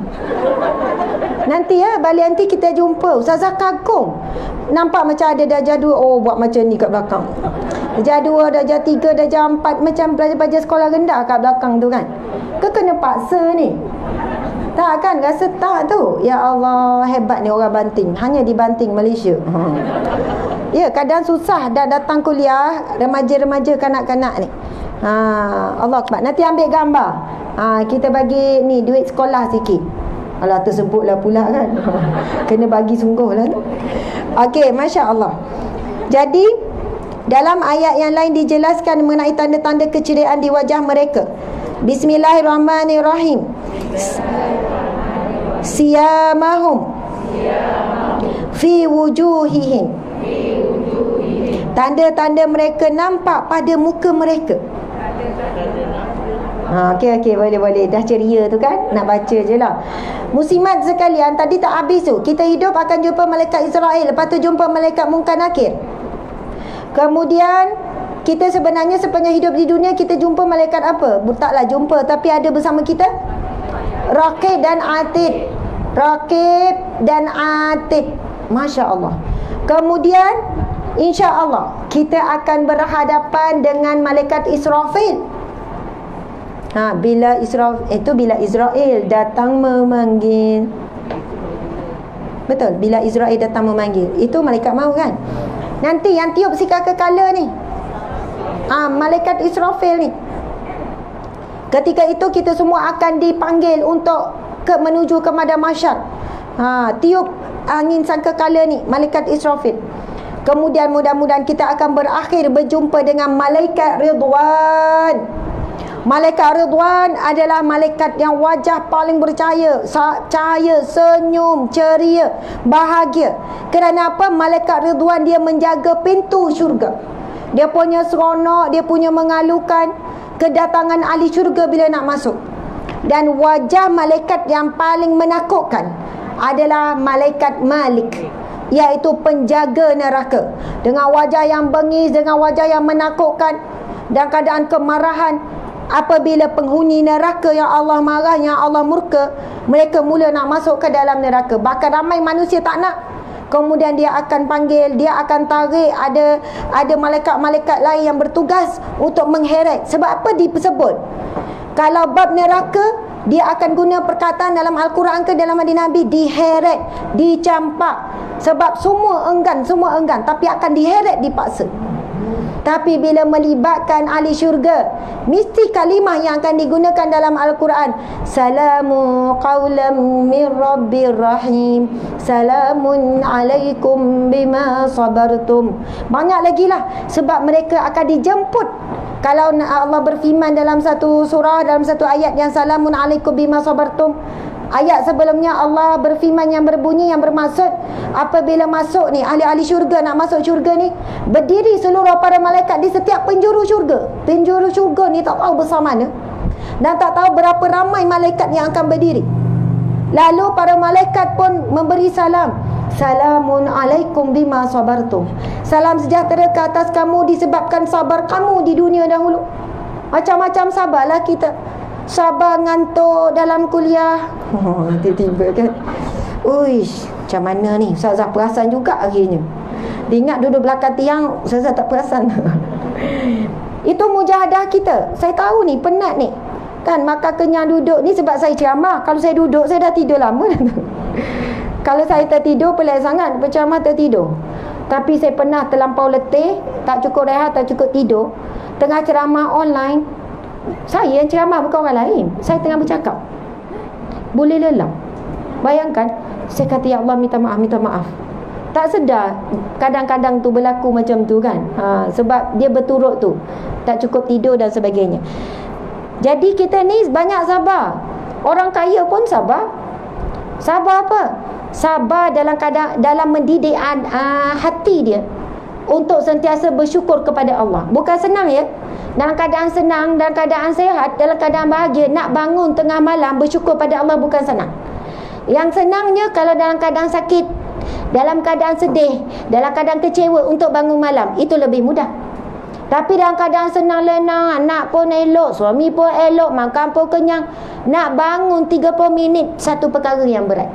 Nanti ya, balik nanti kita jumpa. Ustazah kagum. Nampak macam ada darjah 2. Oh, buat macam ni kat belakang. Darjah 2, darjah 3, darjah 4. Macam pelajar-pelajar sekolah rendah kat belakang tu kan. Kau kena paksa ni. Tak kan? Rasa tak tu. Ya Allah, hebat ni orang Banting. Hanya di Banting, Malaysia. Ya, kadang susah dah datang kuliah. Remaja-remaja, kanak-kanak ni. Allah Akbar. Nanti ambil gambar. Kita bagi ni duit sekolah sikit. Alah, tersebutlah pula kan. Kena bagi sungguh lah tu. Okey, Masya Allah. Jadi dalam ayat yang lain dijelaskan mengenai tanda-tanda keceriaan di wajah mereka. Bismillahirrahmanirrahim. Siyamahum fi wujuhihim. Tanda-tanda mereka nampak pada muka mereka. Okey, boleh. Dah ceria tu kan. Nak baca je lah. Muslimat sekalian, tadi tak habis tu. Kita hidup akan jumpa malaikat Israel. Lepas tu jumpa malaikat Munkar Nakir. Kemudian kita sebenarnya sepanjang hidup di dunia kita jumpa malaikat apa? Taklah jumpa, tapi ada bersama kita Raqib dan Atid. Raqib dan Atid. Masya Allah. Kemudian insya Allah kita akan berhadapan dengan malaikat Israfil. Bila Israel datang memanggil. Betul, bila Israel datang memanggil. Itu malaikat maut kan. Nanti yang tiup sikar kekala ni, malaikat Israfil ni. Ketika itu kita semua akan dipanggil untuk menuju ke padang mahsyar. Tiup angin sangkakala ni, malaikat Israfil. Kemudian mudah-mudahan kita akan berakhir berjumpa dengan malaikat Ridwan. Malaikat Ridwan adalah malaikat yang wajah paling bercahaya, cahaya, senyum, ceria, bahagia. Kerana apa? Malaikat Ridwan dia menjaga pintu syurga. Dia punya seronok, dia punya mengalukan kedatangan ahli syurga bila nak masuk. Dan wajah malaikat yang paling menakutkan adalah malaikat Malik, iaitu penjaga neraka. Dengan wajah yang bengis, dengan wajah yang menakutkan dan keadaan kemarahan. Apabila penghuni neraka yang Allah marah, yang Allah murka, mereka mula nak masuk ke dalam neraka. Bahkan ramai manusia tak nak. Kemudian dia akan panggil, dia akan tarik. Ada malaikat-malaikat lain yang bertugas untuk mengheret. Sebab apa disebut? Kalau bab neraka, dia akan guna perkataan dalam Al-Quran ke dalam hadis Nabi, diheret, dicampak. Sebab semua enggan, tapi akan diheret, dipaksa. Tapi bila melibatkan ahli syurga, mesti kalimah yang akan digunakan dalam Al-Quran, salamu qawlam min rabbir rahim, salamun alaikum bima sabartum. Banyak lagi lah. Sebab mereka akan dijemput. Kalau Allah berfirman dalam satu surah, dalam satu ayat yang salamun alaikum bima sabartum, ayat sebelumnya Allah berfirman yang berbunyi, yang bermaksud apabila masuk ni, ahli-ahli syurga nak masuk syurga ni, berdiri seluruh para malaikat di setiap penjuru syurga. Penjuru syurga ni tak tahu besar mana, dan tak tahu berapa ramai malaikat yang akan berdiri. Lalu para malaikat pun memberi salam, salamun alaikum bima sabartum. Salam sejahtera ke atas kamu disebabkan sabar kamu di dunia dahulu. Macam-macam sabarlah kita. Sabar ngantuk dalam kuliah. Tiba-tiba kan, uish, macam mana ni? Ustazah perasan juga akhirnya. Dia ingat duduk belakang tiang, Ustazah tak perasan. Itu mujahadah kita. Saya tahu ni, penat ni kan, maka kenyang duduk ni sebab saya ceramah. Kalau saya duduk, saya dah tidur lama. Kalau saya tertidur, pelik sangat berceramah tertidur. Tapi saya pernah terlampau letih, tak cukup rehat, tak cukup tidur, tengah ceramah online. Saya yang ceramah, bukan orang lain. Saya tengah bercakap, boleh lelam. Bayangkan, saya kata, ya Allah, minta maaf. Tak sedar kadang-kadang tu berlaku macam tu kan. Sebab dia berturut tu, tak cukup tidur dan sebagainya. Jadi kita ni banyak sabar. Orang kaya pun sabar. Sabar apa? Sabar dalam mendidik hati dia untuk sentiasa bersyukur kepada Allah. Bukan senang ya. Dalam keadaan senang, dalam keadaan sehat, dalam keadaan bahagia, nak bangun tengah malam bersyukur pada Allah bukan senang. Yang senangnya kalau dalam keadaan sakit, dalam keadaan sedih, dalam keadaan kecewa untuk bangun malam, itu lebih mudah. Tapi dalam keadaan senang lenang, anak pun elok, suami pun elok, makan pun kenyang, nak bangun 30 minit, satu perkara yang berat.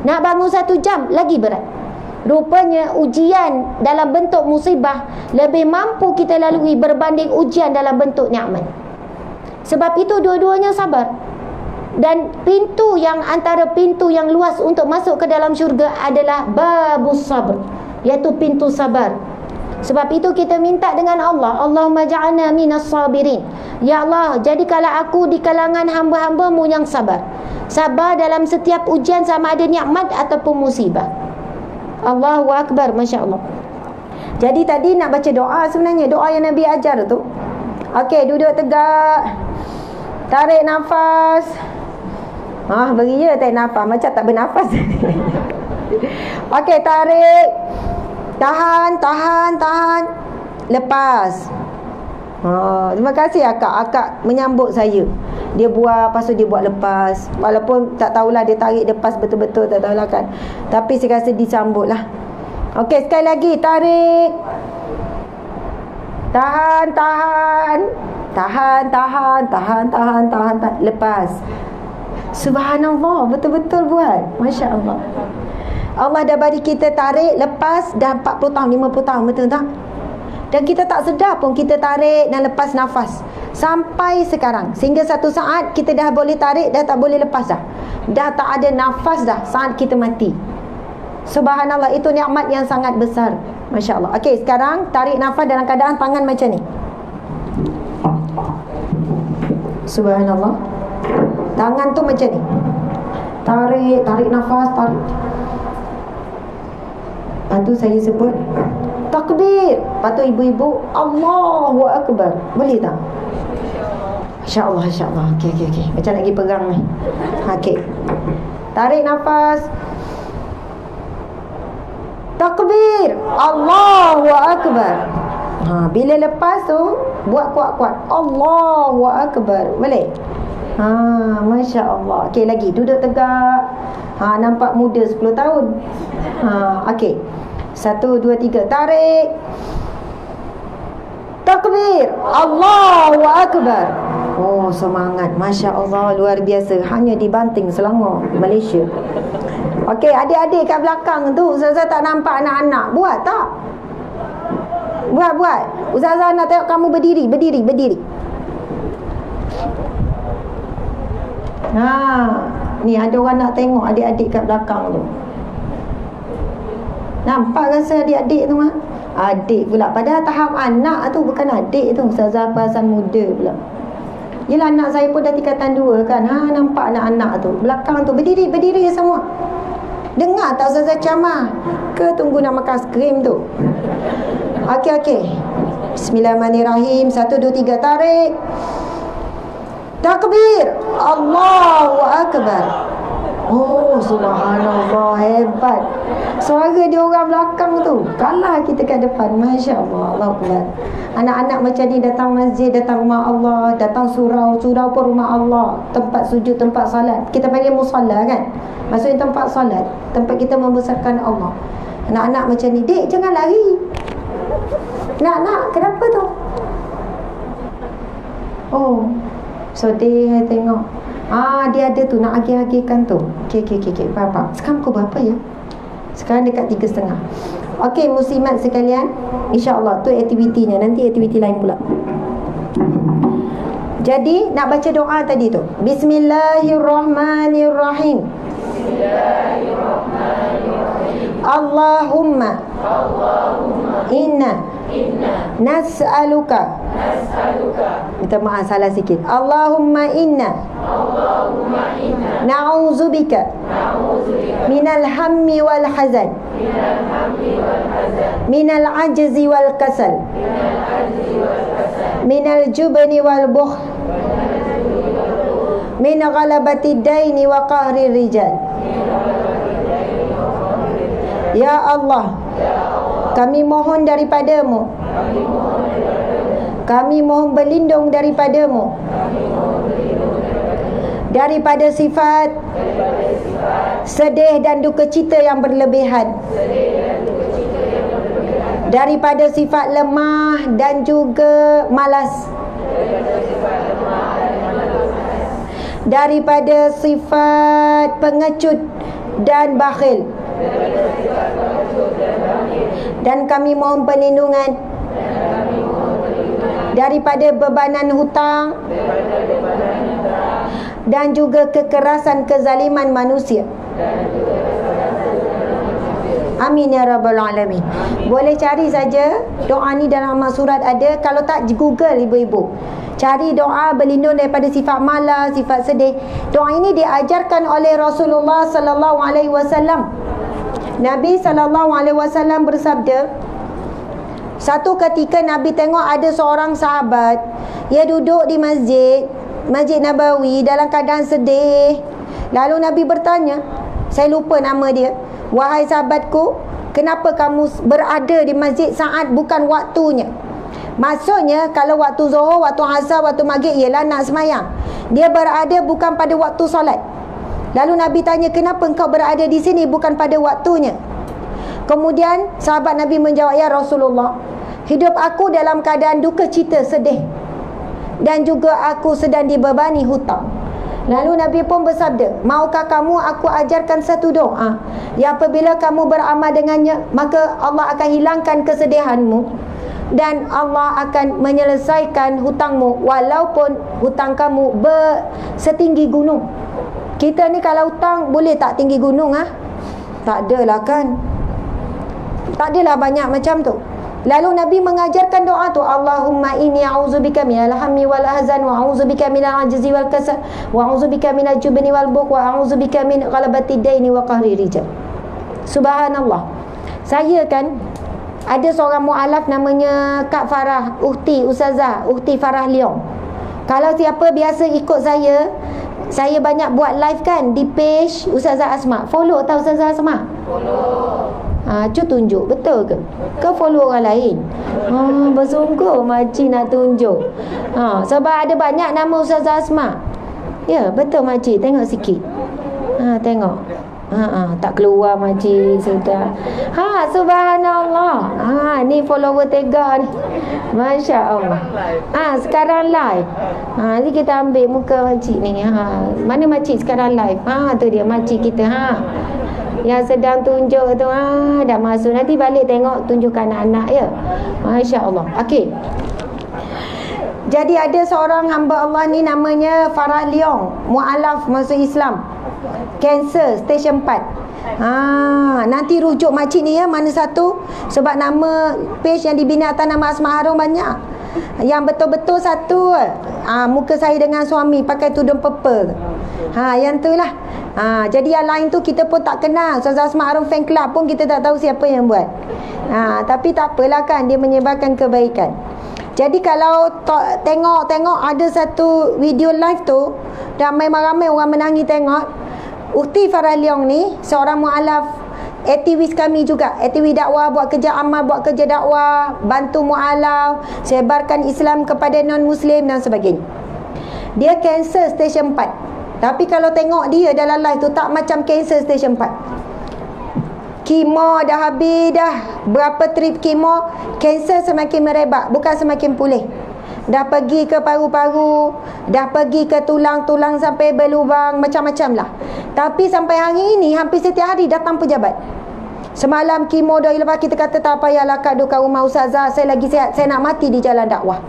Nak bangun 1 jam lagi berat. Rupanya ujian dalam bentuk musibah lebih mampu kita lalui berbanding ujian dalam bentuk nikmat. Sebab itu dua-duanya sabar. Dan pintu yang antara pintu yang luas untuk masuk ke dalam syurga adalah babus sabr, iaitu pintu sabar. Sebab itu kita minta dengan Allah, Allahumma ja'alna minas sabirin. Ya Allah, jadikanlah aku di kalangan hamba-hambamu yang sabar. Sabar dalam setiap ujian, sama ada nikmat ataupun musibah. Allahu Akbar, Masya Allah. Jadi tadi nak baca doa, sebenarnya doa yang Nabi ajar tu. Okey, duduk tegak, tarik nafas. Beria tarik nafas, macam tak bernafas. Okey, tarik, tahan, lepas. Terima kasih akak menyambut saya. Dia buat, lepas tu dia buat lepas. Walaupun tak tahulah dia tarik lepas betul-betul, tak tahulah kan. Tapi saya rasa disambut lah. Okey, sekali lagi, tarik, tahan, lepas. Subhanallah, betul-betul buat. Masya Allah. Allah dah bagi kita tarik, lepas dah 40 tahun, 50 tahun, betul tak? Dan kita tak sedar pun kita tarik dan lepas nafas sampai sekarang. Sehingga satu saat kita dah boleh tarik, dah tak boleh lepas dah. Dah tak ada nafas dah saat kita mati. Subhanallah, itu nikmat yang sangat besar. Masya Allah. Okey, sekarang tarik nafas dalam keadaan tangan macam ni. Subhanallah. Tangan tu macam ni. Tarik nafas, tarik. Lepas tu saya sebut takbir. Lepas tu ibu-ibu Allahu Akbar. Boleh tak? InsyaAllah, insyaAllah. Okey. Macam nak pergi pegang ni. Okey. Tarik nafas. Takbir. Allahu Akbar. Bila lepas tu buat kuat-kuat. Allahu Akbar. Boleh? Masya Allah. Okey, lagi duduk tegak. Nampak muda 10 tahun. Okey. 1, 2, 3. Tarik. Takbir. Allahu Akbar. Oh, semangat. Masya Allah, luar biasa. Hanya dibanting Selangor, Malaysia. Okey, adik-adik kat belakang tu, Ustazah tak nampak anak-anak. Buat tak? Buat. Ustazah nak tengok kamu berdiri. Ni ada orang nak tengok adik-adik kat belakang tu. Nampak rasa adik-adik tu mah? Adik pula. Padahal tahap anak tu, bukan adik tu. Ustazah perasan muda pula. Yelah, anak saya pun dah tingkatan 2 kan. Nampak anak-anak tu belakang tu berdiri semua. Dengar tak Ustazah ceramah? Ke tunggu nak makan skrim tu? Okey. Bismillahirrahmanirrahim. 1, 2, 3. Tarik. Takbir. Allahu Akbar. Oh, subhanallah, hebat. Suara dia orang belakang tu kalah kita kat depan. Masya Allah, Allahu Akbar. Anak-anak macam ni datang masjid, datang rumah Allah, datang surau pun rumah Allah, tempat sujud, tempat salat. Kita panggil musalla kan? Maksudnya tempat salat, tempat kita membesarkan Allah. Anak-anak macam ni, dek jangan lari. Nak, kenapa tu? Oh, sedih saya tengok. Dia ada tu nak agih-agihkan tu. Okey. Faham. Sekarang pukul berapa ya? Sekarang dekat 3.30. Okey, muslimat sekalian, insya-Allah tu aktivitinya. Nanti aktiviti lain pula. Jadi nak baca doa tadi tu. Bismillahirrahmanirrahim. Allahumma inna nas'aluka. Minta maaf salah sikit. Allahumma inna na'udzubika minal hammi wal hazan, minal ajzi wal kasal, minal jubni wal bukhl, min ghalabati daini wa qahri rijal. Ya Allah, kami mohon daripadamu, kami mohon berlindung daripadamu daripada sifat sedih dan duka cita yang berlebihan, daripada sifat lemah dan juga malas, daripada sifat pengecut dan bakhil. Dan kami mohon perlindungan daripada bebanan hutang dan juga kekerasan kezaliman manusia. Amin ya rabbal alamin. Boleh cari saja doa ni dalam surat ada. Kalau tak, Google ibu-ibu, cari doa berlindung daripada sifat malas, sifat sedih. Doa ini diajarkan oleh Rasulullah sallallahu alaihi wasallam. Nabi sallallahu alaihi wasallam bersabda, satu ketika Nabi tengok ada seorang sahabat, dia duduk di Masjid Nabawi dalam keadaan sedih. Lalu Nabi bertanya, saya lupa nama dia, wahai sahabatku, kenapa kamu berada di masjid saat bukan waktunya? Maksudnya kalau waktu Zuhur, waktu Asar, waktu Maghrib ialah nak semayang. Dia berada bukan pada waktu solat. Lalu Nabi tanya, kenapa engkau berada di sini bukan pada waktunya? Kemudian sahabat Nabi menjawab, ya Rasulullah, hidup aku dalam keadaan duka cita, sedih, dan juga aku sedang dibebani hutang. Lalu Nabi pun bersabda, maukah kamu aku ajarkan satu doa yang apabila kamu beramal dengannya, maka Allah akan hilangkan kesedihanmu dan Allah akan menyelesaikan hutangmu walaupun hutang kamu setinggi gunung. Kita ni kalau hutang boleh tak tinggi gunung Tak adalah kan. Tak adalah banyak macam tu. Lalu Nabi mengajarkan doa tu, Allahumma inni a'udzubika minal hammi wal ahzan wa a'udzubika minal ajzi wal kasal wa a'udzubika minal jubni wal bukh wa a'udzubika min ghalabati daini wa qahri rijal. Subhanallah. Saya kan ada seorang mualaf namanya Kak Farah, Ustazah Uhti Farah Leong. Kalau siapa biasa ikut saya banyak buat live kan di page Ustazah Asma. Follow tak Ustazah Asma? Follow. Cu tunjuk betul ke? Ke follow orang lain? Bersungguh makcik nak tunjuk. Sebab ada banyak nama Ustazah Asma. Ya, betul makcik, tengok sikit. Tengok. Tak keluar makcik sudah. Subhanallah. Ni follower Tega ni. Masya Allah. Sekarang live. Ni kita ambil muka makcik ni. Mana makcik sekarang live? Tu dia makcik kita. Yang sedang tunjuk tu dah masuk. Nanti balik tengok tunjukkan anak-anak ya. Masya Allah. Okey. Jadi ada seorang hamba Allah ni namanya Farah Leong, mualaf masuk Islam. Kanser stesen 4. Nanti rujuk makcik ni ya, mana satu. Sebab nama page yang dibina atas nama Asma Harum banyak. Yang betul-betul satu muka saya dengan suami pakai tudung purple. Yang tu lah. Jadi yang lain tu kita pun tak kenal. Ustazah Asma Harum fan club pun kita tak tahu siapa yang buat. Tapi tak apalah kan, dia menyebarkan kebaikan. Jadi kalau tengok ada satu video live tu, ramai-ramai orang menangis tengok. Uhti Farah Leong ni seorang mualaf, aktivis kami juga, aktivis dakwah, buat kerja amal, buat kerja dakwah, bantu mualaf, sebarkan Islam kepada non-Muslim dan sebagainya. Dia kanser stesen 4. Tapi kalau tengok dia dalam live tu, tak macam kanser stesen 4. Kemo dah habis dah. Berapa trip kemo, kanser semakin merebak, bukan semakin pulih. Dah pergi ke paru-paru, dah pergi ke tulang-tulang sampai berlubang, macam-macam lah. Tapi sampai hari ini hampir setiap hari datang pejabat. Semalam kemo dah lepas, kita kata tak payahlah Kak duduk kat rumah Ustazah, saya lagi sihat, saya nak mati di jalan dakwah.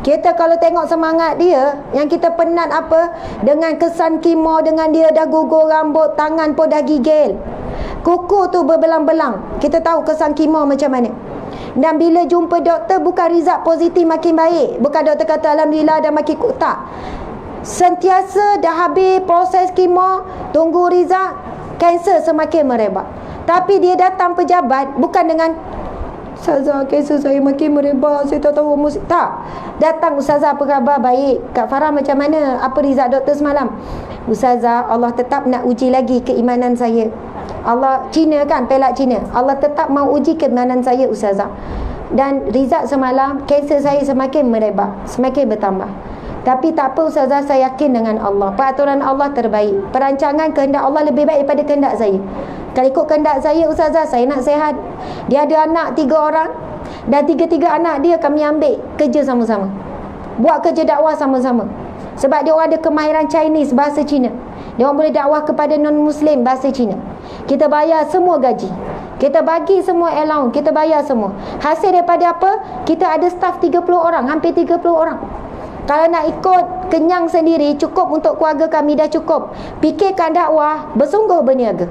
Kita kalau tengok semangat dia, yang kita penat apa, dengan kesan kemo, dengan dia dah gugur rambut, tangan pun dah gigil, kuku tu berbelang-belang. Kita tahu kesan kemo macam mana. Dan bila jumpa doktor, bukan result positif makin baik, bukan doktor kata alhamdulillah dah makin kuat, tak. Sentiasa dah habis proses kemo, tunggu result, kanser semakin merebak. Tapi dia datang pejabat bukan dengan Ustazah, kanser saya makin merebak, saya tak tahu musik. Tak. Datang, Ustazah apa khabar? Baik. Kak Farah macam mana? Apa result doktor semalam? Ustazah, Allah tetap nak uji lagi keimanan saya. Allah, Cina kan, pelak Cina. Allah tetap mau uji keimanan saya Ustazah. Dan result semalam, kanser saya semakin merebak, semakin bertambah. Tapi tak apa Ustazah, saya yakin dengan Allah. Peraturan Allah terbaik. Perancangan kehendak Allah lebih baik daripada kehendak saya. Kalau ikut kehendak saya Ustazah, saya nak sihat. Dia ada anak 3 orang, dan 3-3 anak dia kami ambil kerja sama-sama, buat kerja dakwah sama-sama. Sebab dia orang ada kemahiran Chinese, bahasa Cina. Dia orang boleh dakwah kepada non-Muslim bahasa Cina. Kita bayar semua gaji. Kita bagi semua allowance, kita bayar semua. Hasil daripada apa? Kita ada staff 30 orang, hampir 30 orang. Kalau nak ikut kenyang sendiri, cukup untuk keluarga kami dah cukup. Fikirkan dakwah, bersungguh berniaga.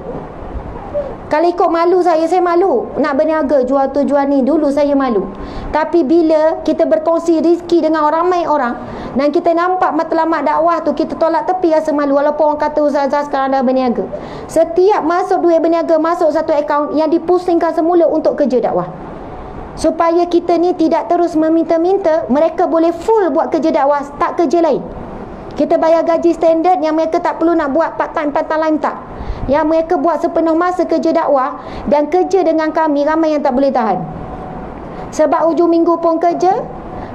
Kalau ikut malu saya malu. Nak berniaga, jual tu jual ni, dulu saya malu. Tapi bila kita berkongsi rezeki dengan ramai orang, dan kita nampak matlamat dakwah tu, kita tolak tepi rasa malu. Walaupun orang kata ustazah sekarang dah berniaga. Setiap masuk duit berniaga, masuk satu akaun yang dipusingkan semula untuk kerja dakwah. Supaya kita ni tidak terus meminta-minta, mereka boleh full buat kerja dakwah, tak kerja lain. Kita bayar gaji standard yang mereka tak perlu nak buat part time lain tak. Yang mereka buat sepenuh masa kerja dakwah, dan kerja dengan kami ramai yang tak boleh tahan. Sebab hujung minggu pun kerja,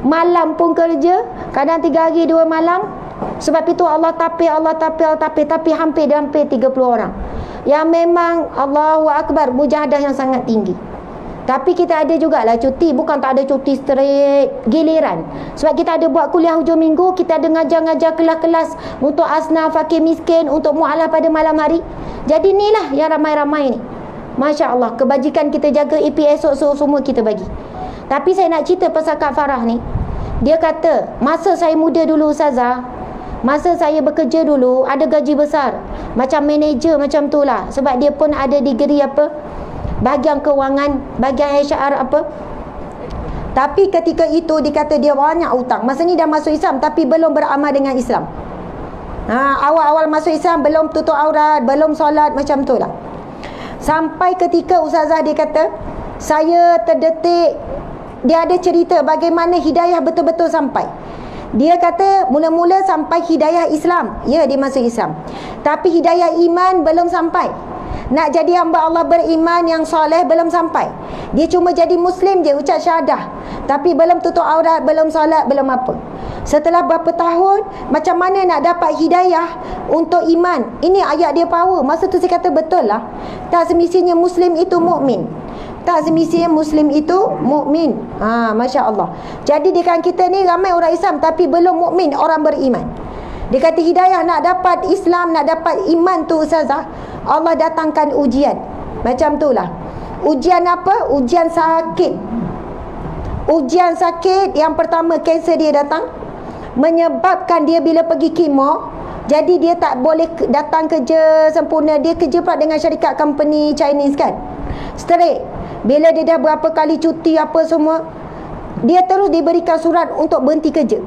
malam pun kerja, kadang 3 hari 2 malam. Sebab itu Allah tapir, tapi hampir 30 orang. Yang memang Allahu Akbar, mujahadah yang sangat tinggi. Tapi kita ada jugalah cuti. Bukan tak ada cuti straight, giliran. Sebab kita ada buat kuliah hujung minggu, kita ada ngajar-ngajar kelas-kelas untuk asnaf, fakir miskin, untuk mu'alah pada malam hari. Jadi inilah yang ramai-ramai ni. Masya Allah, kebajikan kita jaga EPS semua kita bagi. Tapi saya nak cerita pasal Kak Farah ni. Dia kata, masa saya muda dulu ustazah, masa saya bekerja dulu, ada gaji besar. Macam manager macam tu lah. Sebab dia pun ada degree apa, bahagian kewangan, bahagian HR apa. Tapi ketika itu dikata dia banyak hutang. Masa ni dah masuk Islam tapi belum beramal dengan Islam. Awal-awal masuk Islam belum tutup aurat, belum solat, macam tu lah. Sampai ketika ustazah dia kata, saya terdetik. Dia ada cerita bagaimana hidayah betul-betul sampai. Dia kata mula-mula sampai hidayah Islam. Ya, dia masuk Islam. Tapi hidayah iman belum sampai. Nak jadi hamba Allah beriman yang soleh belum sampai. Dia cuma jadi Muslim je, ucap syahadah. Tapi belum tutup aurat, belum solat, belum apa. Setelah berapa tahun, macam mana nak dapat hidayah untuk iman? Ini ayat dia power. Masa tu saya kata betul lah. Tak semestinya Muslim itu mukmin. Tak semestinya Muslim itu mukmin. Masya Allah. Jadi di kalangan kita ni ramai orang Islam tapi belum mukmin, orang beriman. Dia kata hidayah nak dapat Islam, nak dapat iman tu ustazah, Allah datangkan ujian. Macam tu lah. Ujian apa? Ujian sakit. Ujian sakit yang pertama, kanser dia datang, menyebabkan dia bila pergi kemo, jadi dia tak boleh datang kerja sempurna. Dia kerja pula dengan syarikat company Chinese kan, straight. Bila dia dah berapa kali cuti apa semua, dia terus diberikan surat untuk berhenti kerja.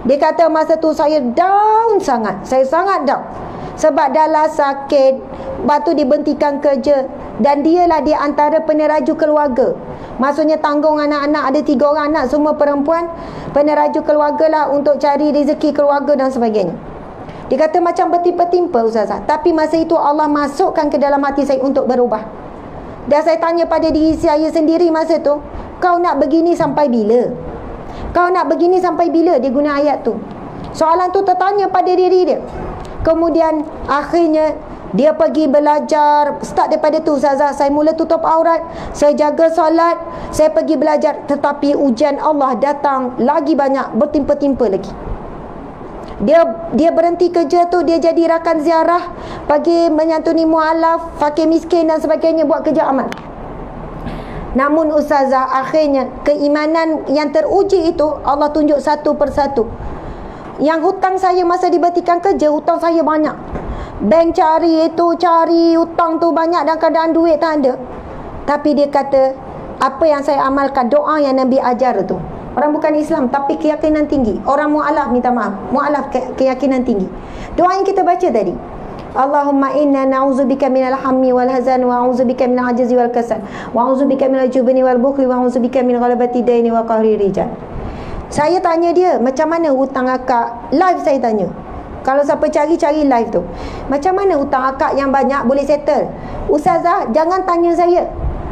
Dia kata masa tu saya down sangat. Saya sangat down. Sebab dah lah sakit, lepas tu diberhentikan kerja. Dan dialah di antara peneraju keluarga. Maksudnya tanggung anak-anak, ada 3 orang anak, semua perempuan. Peneraju keluarga lah untuk cari rezeki keluarga dan sebagainya. Dia kata macam bertimpa-timpa ustazah. Tapi masa itu Allah masukkan ke dalam hati saya untuk berubah. Dan saya tanya pada diri saya sendiri masa tu, kau nak begini sampai bila? Kau nak begini sampai bila? Dia guna ayat tu. Soalan tu tertanya pada diri dia. Kemudian akhirnya dia pergi belajar. Start daripada tu ustazah. Saya mula tutup aurat, saya jaga solat, saya pergi belajar. Tetapi ujian Allah datang lagi banyak, bertimpa-timpa lagi. Dia berhenti kerja tu, dia jadi rakan ziarah, pergi menyantuni mualaf, fakir miskin dan sebagainya, buat kerja amal. Namun ustazah, akhirnya keimanan yang teruji itu Allah tunjuk satu persatu. Yang hutang saya masa diberhentikan kerja, hutang saya banyak. Bank cari hutang tu banyak dan keadaan duit tak ada. Tapi dia kata, apa yang saya amalkan, doa yang Nabi ajar tu. Orang bukan Islam tapi keyakinan tinggi. Orang mu'alaf, minta maaf, mu'alaf keyakinan tinggi. Doa yang kita baca tadi, Allahumma inna na'udzubika minal hammi wal hazan wa a'udzubika minal ajzi wal kasal wa a'udzubika minal jubni wal bukhli wa a'udzubika min ghalabati daini wa qahri rijal. Saya tanya dia, macam mana hutang akak? Live saya tanya. Kalau siapa cari live tu. Macam mana hutang akak yang banyak boleh settle? Ustazah, jangan tanya saya.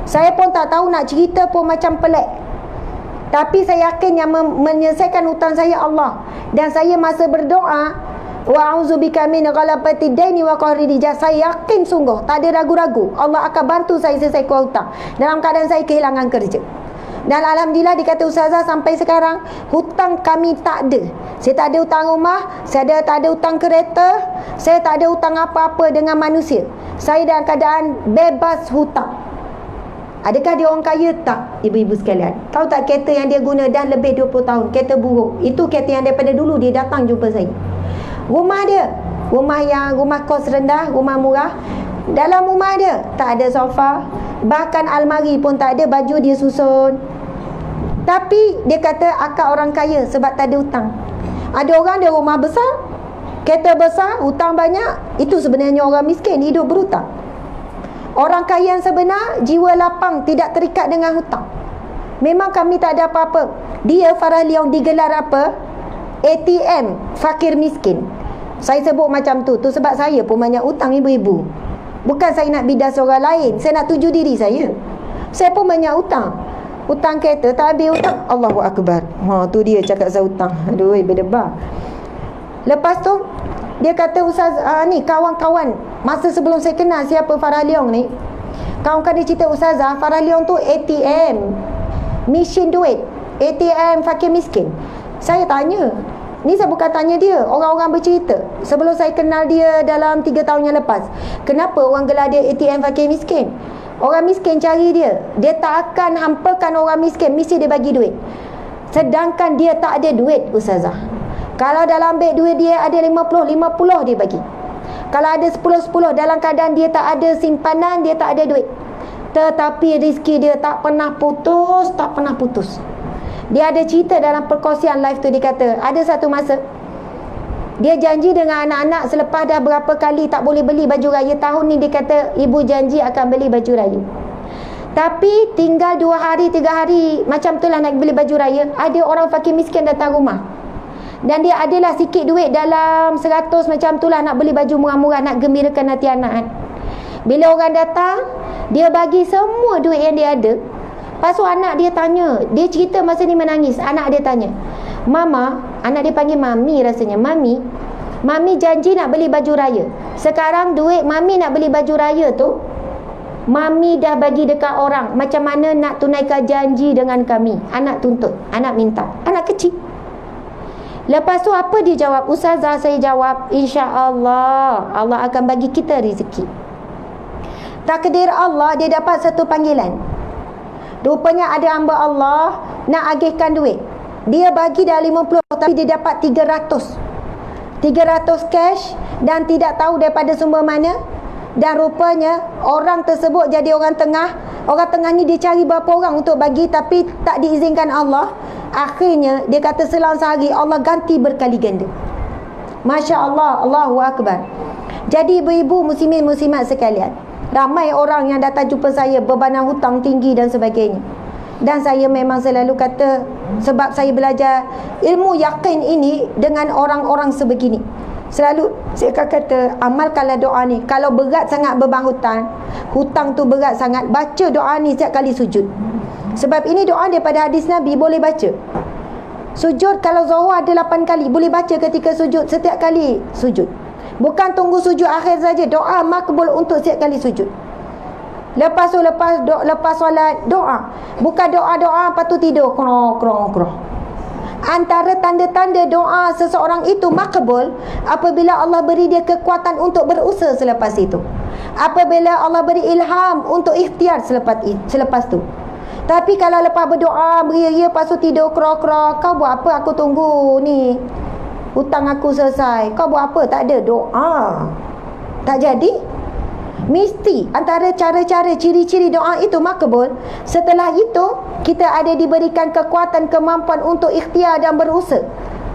Saya pun tak tahu, nak cerita pun macam pelik. Tapi saya yakin yang menyelesaikan hutang saya Allah. Dan saya masa berdoa, wa a'udzubika min ghalabati daini wa qahri rijal, saya yakin sungguh, tak ada ragu-ragu, Allah akan bantu saya selesaikan hutang dalam keadaan saya kehilangan kerja. Dan alhamdulillah dikata ustazah sampai sekarang hutang kami tak ada. Saya tak ada hutang rumah, saya tak ada hutang kereta, saya tak ada hutang apa-apa dengan manusia. Saya dalam keadaan bebas hutang. Adakah dia orang kaya? Tak, ibu-ibu sekalian. Tahu tak kereta yang dia guna dah lebih 20 tahun, kereta buruk. Itu kereta yang daripada dulu dia datang jumpa saya. Rumah dia, rumah kos rendah, rumah murah. Dalam rumah dia tak ada sofa, bahkan almari pun tak ada, baju dia susun. Tapi dia kata akak orang kaya sebab tak ada hutang. Ada orang dia rumah besar, kereta besar, hutang banyak. Itu sebenarnya orang miskin, hidup berhutang. Orang kaya yang sebenar, jiwa lapang, tidak terikat dengan hutang. Memang kami tak ada apa-apa. Dia Farah Leong digelar apa? ATM fakir miskin. Saya sebut macam tu sebab saya pun banyak hutang, ibu-ibu. Bukan saya nak bidas orang lain, saya nak tuju diri saya. Saya pun banyak hutang. Hutang kereta tak habis hutang. Allahu Akbar. Tu dia cakap saya hutang. Aduh, berdebar. Lepas tu dia kata ustaz ni kawan-kawan masa sebelum saya kenal siapa Farah Leong ni, kawan-kawan dia cerita ustazah Farah Leong tu ATM, mesin duit, ATM fakir miskin. Saya tanya, ni saya bukan tanya dia, orang-orang bercerita sebelum saya kenal dia dalam 3 tahun yang lepas, kenapa orang gelar dia ATM fakir miskin. Orang miskin cari dia, dia tak akan hampakan orang miskin, mesti dia bagi duit. Sedangkan dia tak ada duit ustazah. Kalau dalam beg duit dia ada 50 dia bagi. Kalau ada 10 dalam keadaan dia tak ada simpanan, dia tak ada duit. Tetapi rezeki dia tak pernah putus. Dia ada cerita dalam perkongsian live tu, dia kata ada satu masa dia janji dengan anak-anak selepas dah berapa kali tak boleh beli baju raya. Tahun ni dia kata ibu janji akan beli baju raya. Tapi tinggal 2 hari 3 hari macam tu lah nak beli baju raya, ada orang fakir miskin datang rumah. Dan dia adalah sikit duit dalam 100 macam tu lah nak beli baju murah-murah, nak gembirakan hati anak kan. Bila orang datang, dia bagi semua duit yang dia ada. Lepas tu anak dia tanya, dia cerita masa ni menangis. Anak dia tanya, Mama, anak dia panggil Mami rasanya, Mami janji nak beli baju raya. Sekarang duit Mami nak beli baju raya tu Mami dah bagi dekat orang. Macam mana nak tunaikan janji dengan kami? Anak tuntut, anak minta, anak kecil. Lepas tu apa dia jawab? Ustazah, saya jawab, insya-Allah Allah akan bagi kita rezeki. Takdir Allah, dia dapat satu panggilan. Rupanya ada hamba Allah nak agihkan duit. Dia bagi dah 50 tapi dia dapat 300 cash dan tidak tahu daripada sumber mana. Dan rupanya orang tersebut jadi orang tengah. Orang tengah ni dia cari berapa orang untuk bagi tapi tak diizinkan Allah. Akhirnya dia kata selang sehari Allah ganti berkali ganda. Masya Allah, Allahu Akbar. Jadi ibu-ibu muslimin muslimat sekalian, ramai orang yang datang jumpa saya bebanan hutang tinggi dan sebagainya. Dan saya memang selalu kata, sebab saya belajar ilmu yakin ini dengan orang-orang sebegini, selalu saya akan kata, amalkanlah doa ni. Kalau berat sangat beban hutang tu berat sangat, baca doa ni setiap kali sujud. Sebab ini doa daripada hadis Nabi, boleh baca. Sujud kalau zuhur ada 8 kali, boleh baca ketika sujud, setiap kali sujud. Bukan tunggu sujud akhir saja, doa makbul untuk setiap kali sujud. Lepas solat doa. Bukan doa lepas tu tidur krong. Antara tanda-tanda doa seseorang itu makbul apabila Allah beri dia kekuatan untuk berusaha selepas itu. Apabila Allah beri ilham untuk ikhtiar selepas tu. Tapi kalau lepas berdoa beria-ria lepas tu tidur krong, kau buat apa? Aku tunggu ni hutang aku selesai. Kau buat apa? Tak ada doa. Tak jadi. Mesti antara cara-cara ciri-ciri doa itu makbul. Setelah itu kita ada diberikan kekuatan, kemampuan untuk ikhtiar dan berusaha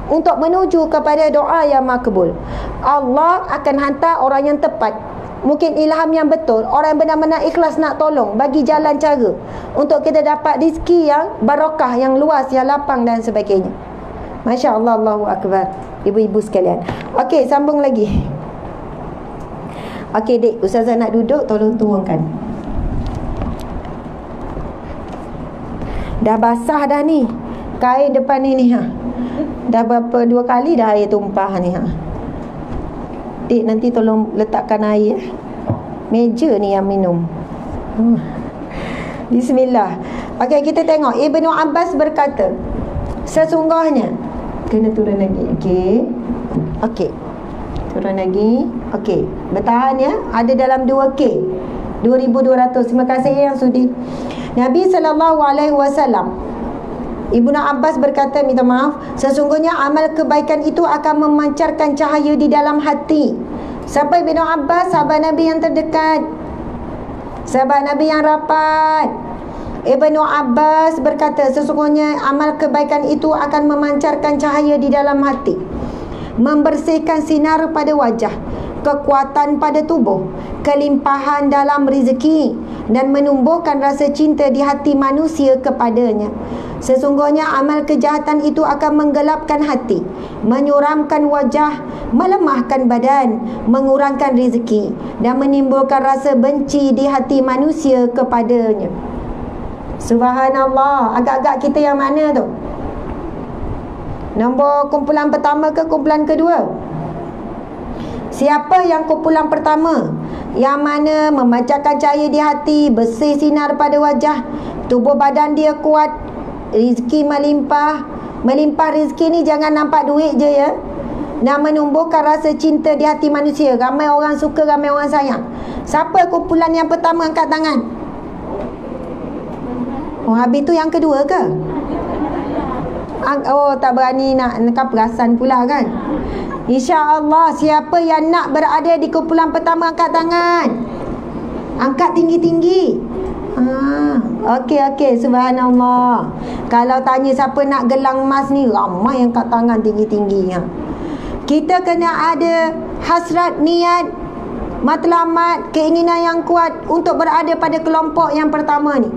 untuk menuju kepada doa yang makbul. Allah akan hantar orang yang tepat, mungkin ilham yang betul, orang yang benar-benar ikhlas nak tolong, bagi jalan cara untuk kita dapat rezeki yang barakah, yang luas, yang lapang dan sebagainya. Masya Allah, Allahu Akbar. Ibu-ibu sekalian, okey, sambung lagi. Okey dek, Ustazah nak duduk, tolong turunkan. Dah basah dah ni kain depan ni ha. Dah berapa 2 kali dah air tumpah ni ha. Dek nanti tolong letakkan air. Meja ni yang minum. Bismillah. Okey, kita tengok Ibnu Abbas berkata, sesungguhnya, kena turun lagi. Okey. Turun lagi. Okey, bertahan ya. Ada dalam 2K 2200. Terima kasih yang sudi. Nabi SAW, Ibnu Abbas berkata, minta maaf, sesungguhnya amal kebaikan itu akan memancarkan cahaya di dalam hati. Siapa Ibnu Abbas? Sahabat Nabi yang terdekat, sahabat Nabi yang rapat. Ibnu Abbas berkata, sesungguhnya amal kebaikan itu akan memancarkan cahaya di dalam hati, membersihkan sinar pada wajah, kekuatan pada tubuh, kelimpahan dalam rezeki, dan menumbuhkan rasa cinta di hati manusia kepadanya. Sesungguhnya amal kejahatan itu akan menggelapkan hati, menyuramkan wajah, melemahkan badan, mengurangkan rezeki, dan menimbulkan rasa benci di hati manusia kepadanya. Subhanallah. Agak-agak kita yang mana tu? Nombor kumpulan pertama ke kumpulan kedua? Siapa yang kumpulan pertama? Yang mana memancarkan cahaya di hati, bersih sinar pada wajah, tubuh badan dia kuat, rezeki melimpah. Melimpah rezeki ni jangan nampak duit je ya. Dan menumbuhkan rasa cinta di hati manusia. Ramai orang suka, ramai orang sayang. Siapa kumpulan yang pertama? Angkat tangan. Oh, habis tu yang kedua ke? Oh, tak berani nak perasan pula kan? InsyaAllah, siapa yang nak berada di kumpulan pertama, angkat tangan. Angkat tinggi-tinggi. Okey, subhanallah. Kalau tanya siapa nak gelang emas ni, ramai yang angkat tangan tinggi-tinggi. Kita kena ada hasrat, niat, matlamat, keinginan yang kuat untuk berada pada kelompok yang pertama ni.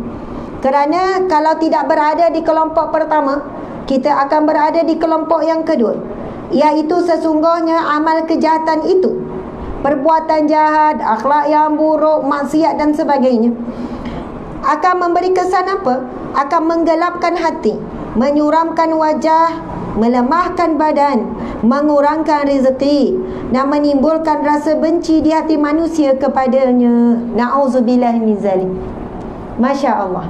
Kerana kalau tidak berada di kelompok pertama, kita akan berada di kelompok yang kedua, iaitu sesungguhnya amal kejahatan itu, perbuatan jahat, akhlak yang buruk, maksiat dan sebagainya, akan memberi kesan apa? Akan menggelapkan hati, menyuramkan wajah, melemahkan badan, mengurangkan rezeki, dan menimbulkan rasa benci di hati manusia kepadanya. Na'udzubillah min zalik. Masya Allah.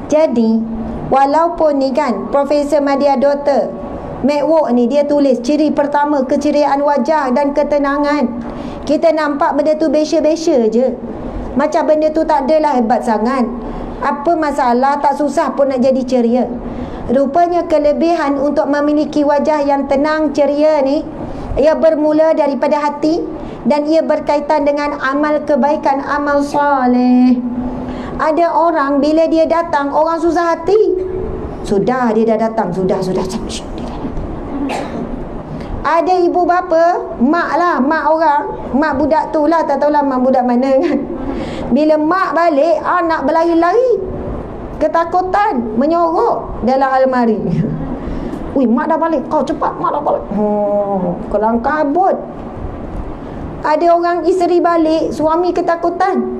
Jadi walaupun ni kan Profesor Madya Dr. McWalk ni dia tulis ciri pertama keceriaan wajah dan ketenangan. Kita nampak benda tu biasa-biasa je, macam benda tu tak adalah hebat sangat. Apa masalah, tak susah pun nak jadi ceria. Rupanya kelebihan untuk memiliki wajah yang tenang ceria ni, ia bermula daripada hati dan ia berkaitan dengan amal kebaikan, amal soleh. Ada orang bila dia datang, orang susah hati. Sudah dia dah datang, sudah. Ada ibu bapa, mak lah, mak orang, mak budak tu lah, tak tahulah mak budak mana kan. Bila mak balik, anak berlari-lari, ketakutan, menyorok dalam almari. Ui, mak dah balik, kau cepat, mak dah balik. Kelang kabut. Ada orang isteri balik, suami ketakutan.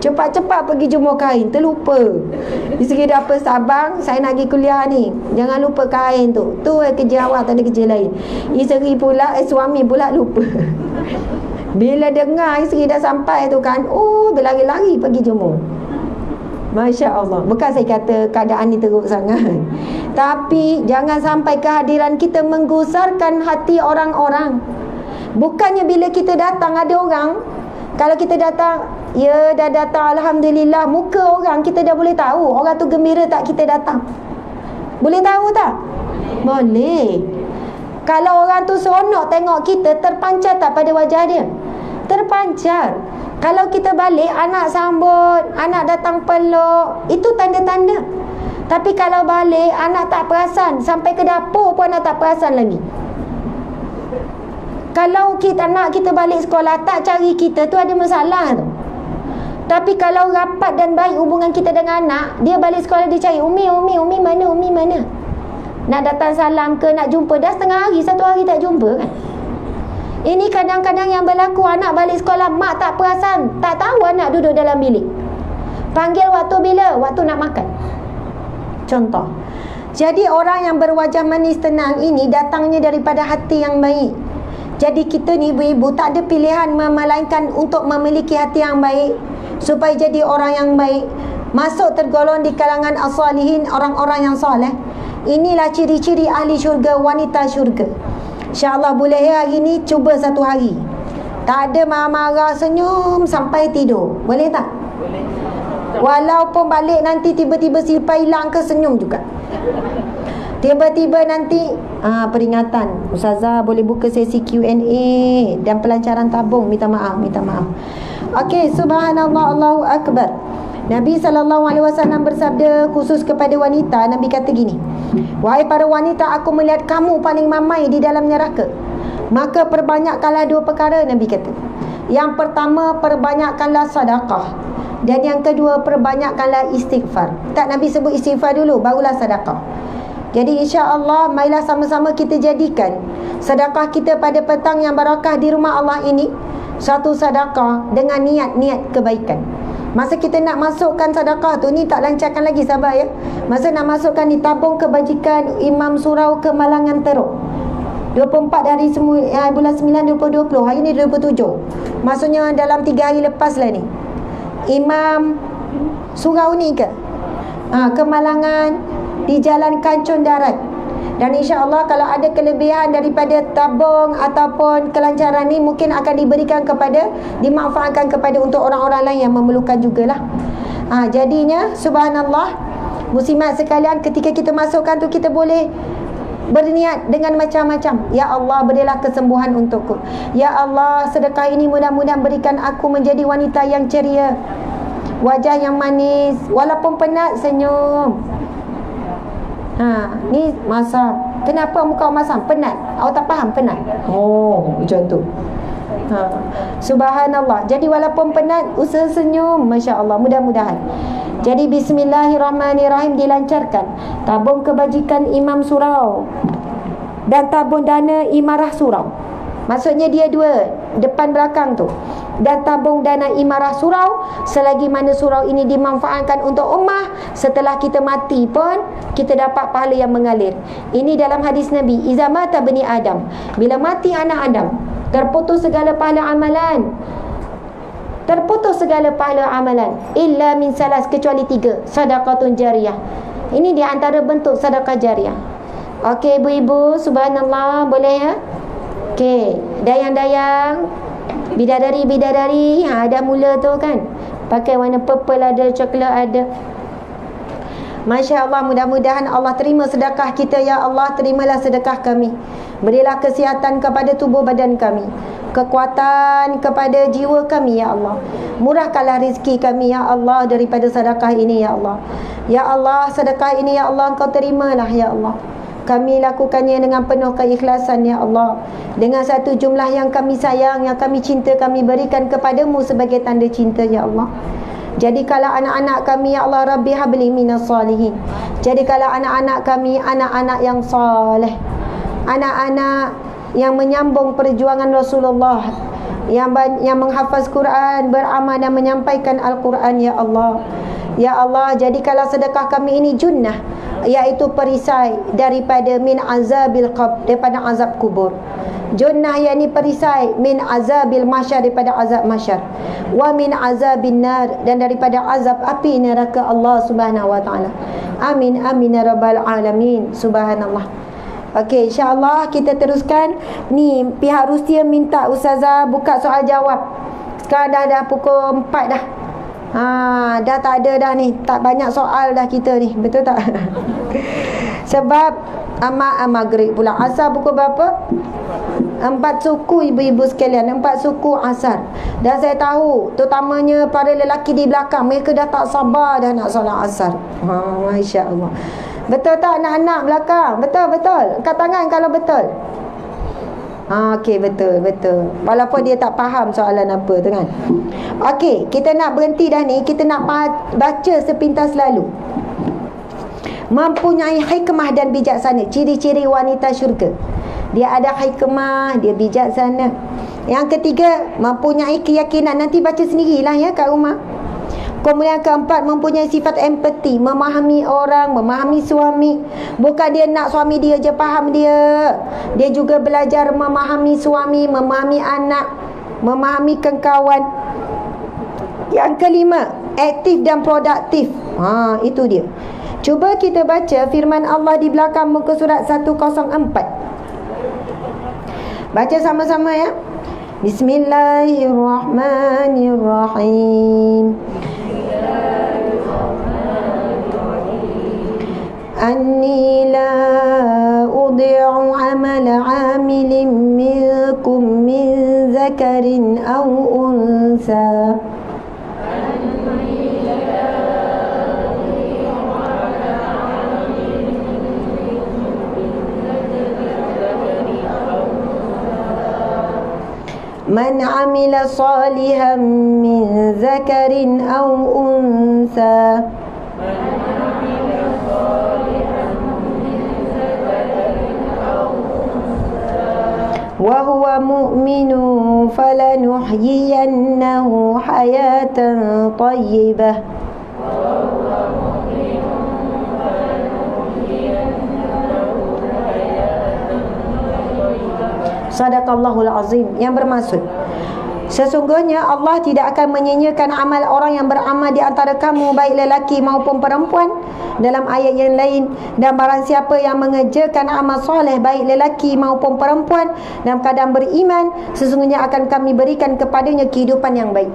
Cepat-cepat pergi jumur kain, terlupa. Isteri dah apa, Sabang, saya nak pergi kuliah ni, jangan lupa kain tu. Tu kerja awak, tak ada kerja lain. Isteri pula, suami pula lupa. Bila dengar isteri dah sampai tu kan, berlari-lari pergi jumur. Masya Allah. Bukan saya kata keadaan ni teruk sangat, tapi jangan sampai kehadiran kita menggusarkan hati orang-orang. Bukannya bila kita datang ada orang, kalau kita datang, ya dah datang, Alhamdulillah, muka orang kita dah boleh tahu orang tu gembira tak kita datang. Boleh tahu tak? Boleh. Kalau orang tu seronok tengok kita, terpancar tak pada wajah dia? Terpancar. Kalau kita balik, anak sambut, anak datang peluk, itu tanda-tanda. Tapi kalau balik, anak tak perasan, sampai ke dapur pun anak tak perasan lagi. Kalau kita nak kita balik sekolah, tak cari kita, tu ada masalah tu. Tapi kalau rapat dan baik hubungan kita dengan anak, dia balik sekolah dia cari, Umi mana? Nak datang salam ke, nak jumpa, dah setengah hari, satu hari tak jumpa kan. Ini kadang-kadang yang berlaku, anak balik sekolah, mak tak perasan, tak tahu anak duduk dalam bilik. Panggil waktu bila? Waktu nak makan. Contoh. Jadi orang yang berwajah manis tenang ini datangnya daripada hati yang baik. Jadi kita ni ibu-ibu tak ada pilihan melainkan untuk memiliki hati yang baik supaya jadi orang yang baik. masuk tergolong di kalangan as-salihin, orang-orang yang soleh. Inilah ciri-ciri ahli syurga, wanita syurga. InsyaAllah boleh ya hari ni cuba satu hari. Tak ada marah-marah, senyum sampai tidur. Boleh tak? Walaupun balik nanti tiba-tiba silpa hilang ke, senyum juga. Tiba-tiba nanti peringatan, Ustazah boleh buka sesi Q&A dan pelancaran tabung. Minta maaf. Okey, subhanallah, Allahu akbar. Nabi SAW bersabda khusus kepada wanita. Nabi kata gini, wahai para wanita, aku melihat kamu paling mamai di dalam neraka. Maka perbanyakkanlah dua perkara, Nabi kata. Yang pertama, perbanyakkanlah sedekah. Dan yang kedua, perbanyakkanlah istighfar. Tak, Nabi sebut istighfar dulu, barulah sedekah. Jadi insya-Allah, marilah sama-sama kita jadikan sedekah kita pada petang yang barakah di rumah Allah ini satu sedekah dengan niat-niat kebaikan. Masa kita nak masukkan sedekah tu, ni tak lancarkan lagi, sabar ya. Masa nak masukkan ni, tabung kebajikan Imam Surau Kemalangan Teruk, 24 hari bulan 9 2020. Hari ni 27. Maksudnya dalam 3 hari lepas lah ni. Imam Surau ni ke? Kemalangan di Jalan Kancun Darat. Dan insya-Allah kalau ada kelebihan daripada tabung ataupun kelancaran ni, mungkin akan diberikan kepada, dimanfaatkan kepada untuk orang-orang lain yang memerlukan jugalah. Jadinya subhanallah, muslimat sekalian, ketika kita masukkan tu, kita boleh berniat dengan macam-macam. Ya Allah, berilah kesembuhan untukku. Ya Allah, sedekah ini mudah-mudahan berikan aku menjadi wanita yang ceria, wajah yang manis, walaupun penat, senyum. Ni masam. Kenapa muka masam? Penat. Awak tak faham penat? Macam tu. Subhanallah. Jadi walaupun penat, usaha senyum. Masya Allah, mudah-mudahan. Jadi bismillahirrahmanirrahim, dilancarkan tabung kebajikan Imam Surau dan tabung dana Imarah Surau. Maksudnya dia dua, depan belakang tu. Dan tabung dana Imarah Surau, selagi mana surau ini dimanfaatkan untuk ummah, setelah kita mati pun kita dapat pahala yang mengalir. Ini dalam hadis Nabi, iza mata bani Adam, bila mati anak Adam, terputus segala pahala amalan. Terputus segala pahala amalan illa min salas, kecuali 3, sedekahun jariyah. Ini di antara bentuk sedekah jariyah. Okey ibu-ibu, subhanallah, boleh ya? Okey, dayang-dayang, bidadari, dah mula tu kan. Pakai warna purple ada, coklat ada. Masya Allah, mudah-mudahan Allah terima sedekah kita. Ya Allah, terimalah sedekah kami. Berilah kesihatan kepada tubuh badan kami, kekuatan kepada jiwa kami, ya Allah. Murahkanlah rezeki kami, ya Allah, daripada sedekah ini, ya Allah. Ya Allah, sedekah ini, ya Allah, Engkau terimalah, ya Allah. Kami lakukannya dengan penuh keikhlasan, ya Allah. Dengan satu jumlah yang kami sayang, yang kami cinta, kami berikan kepadamu sebagai tanda cinta, ya Allah. Jadikanlah anak-anak kami, ya Allah, Rabbi habli minas salihin. Jadikanlah anak-anak kami anak-anak yang soleh, anak-anak yang menyambung perjuangan Rasulullah, yang menghafaz Quran, beramal dan menyampaikan Al-Quran, ya Allah. Ya Allah, jadikanlah sedekah kami ini junnah, iaitu perisai daripada min azabil qabr, daripada azab kubur. Junnah yakni perisai, min azabil mahsyar, daripada azab mahsyar, wa min azabin nar, dan daripada azab api neraka Allah Subhanahu wa taala. Amin amin ya rabbal alamin. Subhanallah. Okey, insya-Allah kita teruskan. Ni pihak Rusia minta Ustazah buka soal jawab. Sekarang dah pukul 4 dah. Dah tak ada dah ni, tak banyak soal dah kita ni, betul tak? Sebab maghrib pula. Asar pukul berapa? 4 suku ibu-ibu sekalian, 4 suku asar. Dan saya tahu terutamanya para lelaki di belakang, mereka dah tak sabar dah nak solat asar. Masya Allah. Betul tak anak-anak belakang? Betul. Angkat tangan kalau betul. Okey, betul. Walaupun dia tak faham soalan apa tu kan. Okey, kita nak berhenti dah ni. Kita nak baca sepintas lalu. Mempunyai hikmah dan bijaksana, ciri-ciri wanita syurga. Dia ada hikmah, dia bijaksana. Yang ketiga, mempunyai keyakinan. Nanti baca sendirilah ya kat rumah. Kemudian keempat, mempunyai sifat empati, memahami orang, memahami suami. Bukan dia nak suami dia je faham dia. Dia juga belajar memahami suami, memahami anak, memahami kawan. Yang kelima, aktif dan produktif. Itu dia. Cuba kita baca firman Allah di belakang muka surat 104. Baca sama-sama ya. Bismillahirrahmanirrahim. Anni la udhi'u amala 'amilin minkum min zakarin aw unsa. Man 'amila salihan min zakarin aw unsa. Wa huwa mu'minun falanuhyiyannahu hayatan thayyibah. Sadaqallahul azim. Yang bermaksud, sesungguhnya Allah tidak akan menyia-nyiakan amal orang yang beramal di antara kamu, baik lelaki maupun perempuan. Dalam ayat yang lain, dan barang siapa yang mengerjakan amal soleh, baik lelaki maupun perempuan, dalam keadaan beriman, sesungguhnya akan kami berikan kepadanya kehidupan yang baik.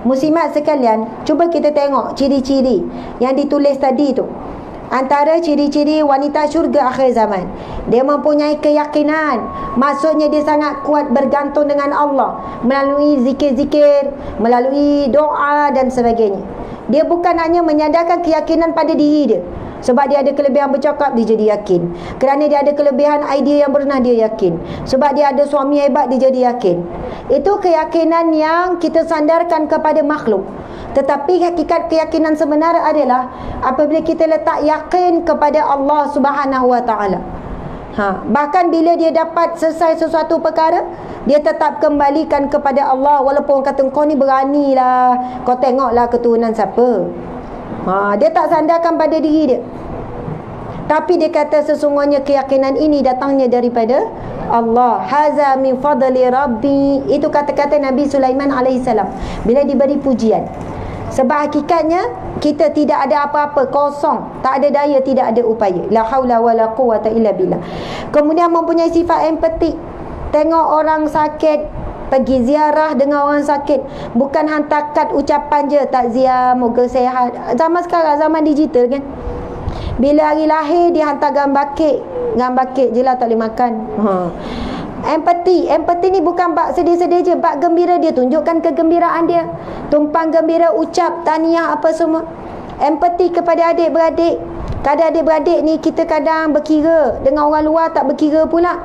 Muslimat sekalian, cuba kita tengok ciri-ciri yang ditulis tadi tu. Antara ciri-ciri wanita syurga akhir zaman, dia mempunyai keyakinan, maksudnya dia sangat kuat bergantung dengan Allah melalui zikir-zikir, melalui doa dan sebagainya. Dia bukan hanya menyandarkan keyakinan pada diri dia, sebab dia ada kelebihan bercakap, dia jadi yakin. Kerana dia ada kelebihan idea yang benar, dia yakin. Sebab dia ada suami hebat, dia jadi yakin. Itu keyakinan yang kita sandarkan kepada makhluk. Tetapi hakikat keyakinan sebenar adalah apabila kita letak yakin kepada Allah Subhanahu Wa Taala. Bahkan bila dia dapat selesai sesuatu perkara, dia tetap kembalikan kepada Allah. Walaupun kata kau ni beranilah, kau tengoklah keturunan siapa. Dia tak sandarkan pada diri dia, tapi dia kata sesungguhnya keyakinan ini datangnya daripada Allah. Haza min fadli rabbi. Itu kata-kata Nabi Sulaiman alaihissalam bila diberi pujian. Sebab hakikatnya kita tidak ada apa-apa, kosong, tak ada daya, tidak ada upaya. La haula wala quwwata illa billah. Kemudian mempunyai sifat empatik. Tengok orang sakit, pergi ziarah dengan orang sakit, bukan hantar kad ucapan je, takziah, moga sehat. Zaman sekarang zaman digital kan, bila hari lahir dia hantar gambar kek je lah, tak boleh makan. Empati ni bukan bak sedih-sedih je, bak gembira, dia tunjukkan kegembiraan dia, tumpang gembira, ucap tahniah apa semua. Empati kepada adik-beradik. Kadang adik-beradik ni kita kadang berkira, dengan orang luar tak berkira pula.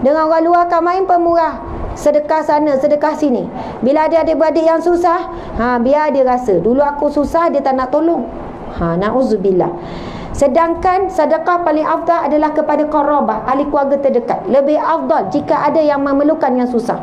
Dengan orang luar kan main pemurah, sedekah sana, sedekah sini. Bila ada adik-beradik yang susah, biar dia rasa dulu aku susah, dia tak nak tolong. Na'udzubillah. Sedangkan sedekah paling afdal adalah kepada qarabah, ahli keluarga terdekat. Lebih afdal jika ada yang memerlukan yang susah.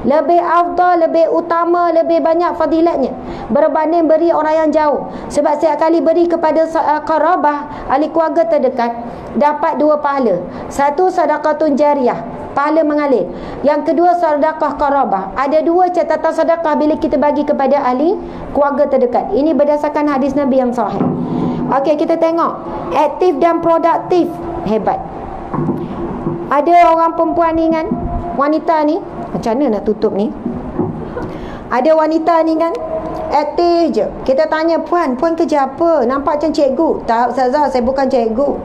Lebih afdal, lebih utama, lebih banyak fadilatnya berbanding beri orang yang jauh. Sebab setiap kali beri kepada qarabah, ahli keluarga terdekat, dapat dua pahala. Satu, sedekatun jariyah, pahala mengalir. Yang kedua, sedekah qarabah. Ada dua catatan sedekah bila kita bagi kepada ahli keluarga terdekat. Ini berdasarkan hadis Nabi yang sahih. Okey, kita tengok aktif dan produktif. Hebat. Ada orang perempuan ni kan, wanita ni, macam mana nak tutup ni? Ada wanita ni kan, aktif je. Kita tanya, puan kerja apa? Nampak macam cikgu. Tak, Ustazah, saya bukan cikgu.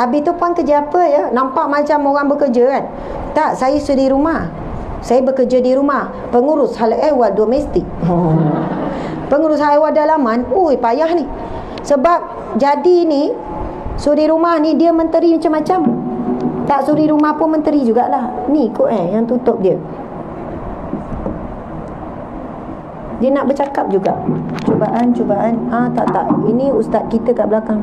Habis tu puan kerja apa ya? Nampak macam orang bekerja kan? Tak, saya suri rumah. Saya bekerja di rumah, pengurus hal ehwal domestik. Pengurus hal ehwal dalaman. Payah ni. Sebab jadi ni, suri rumah ni dia menteri macam-macam. Tak suri rumah pun menteri jugalah. Ni kot yang tutup dia. Dia nak bercakap juga. Cubaan. Tak. Ini ustaz kita kat belakang.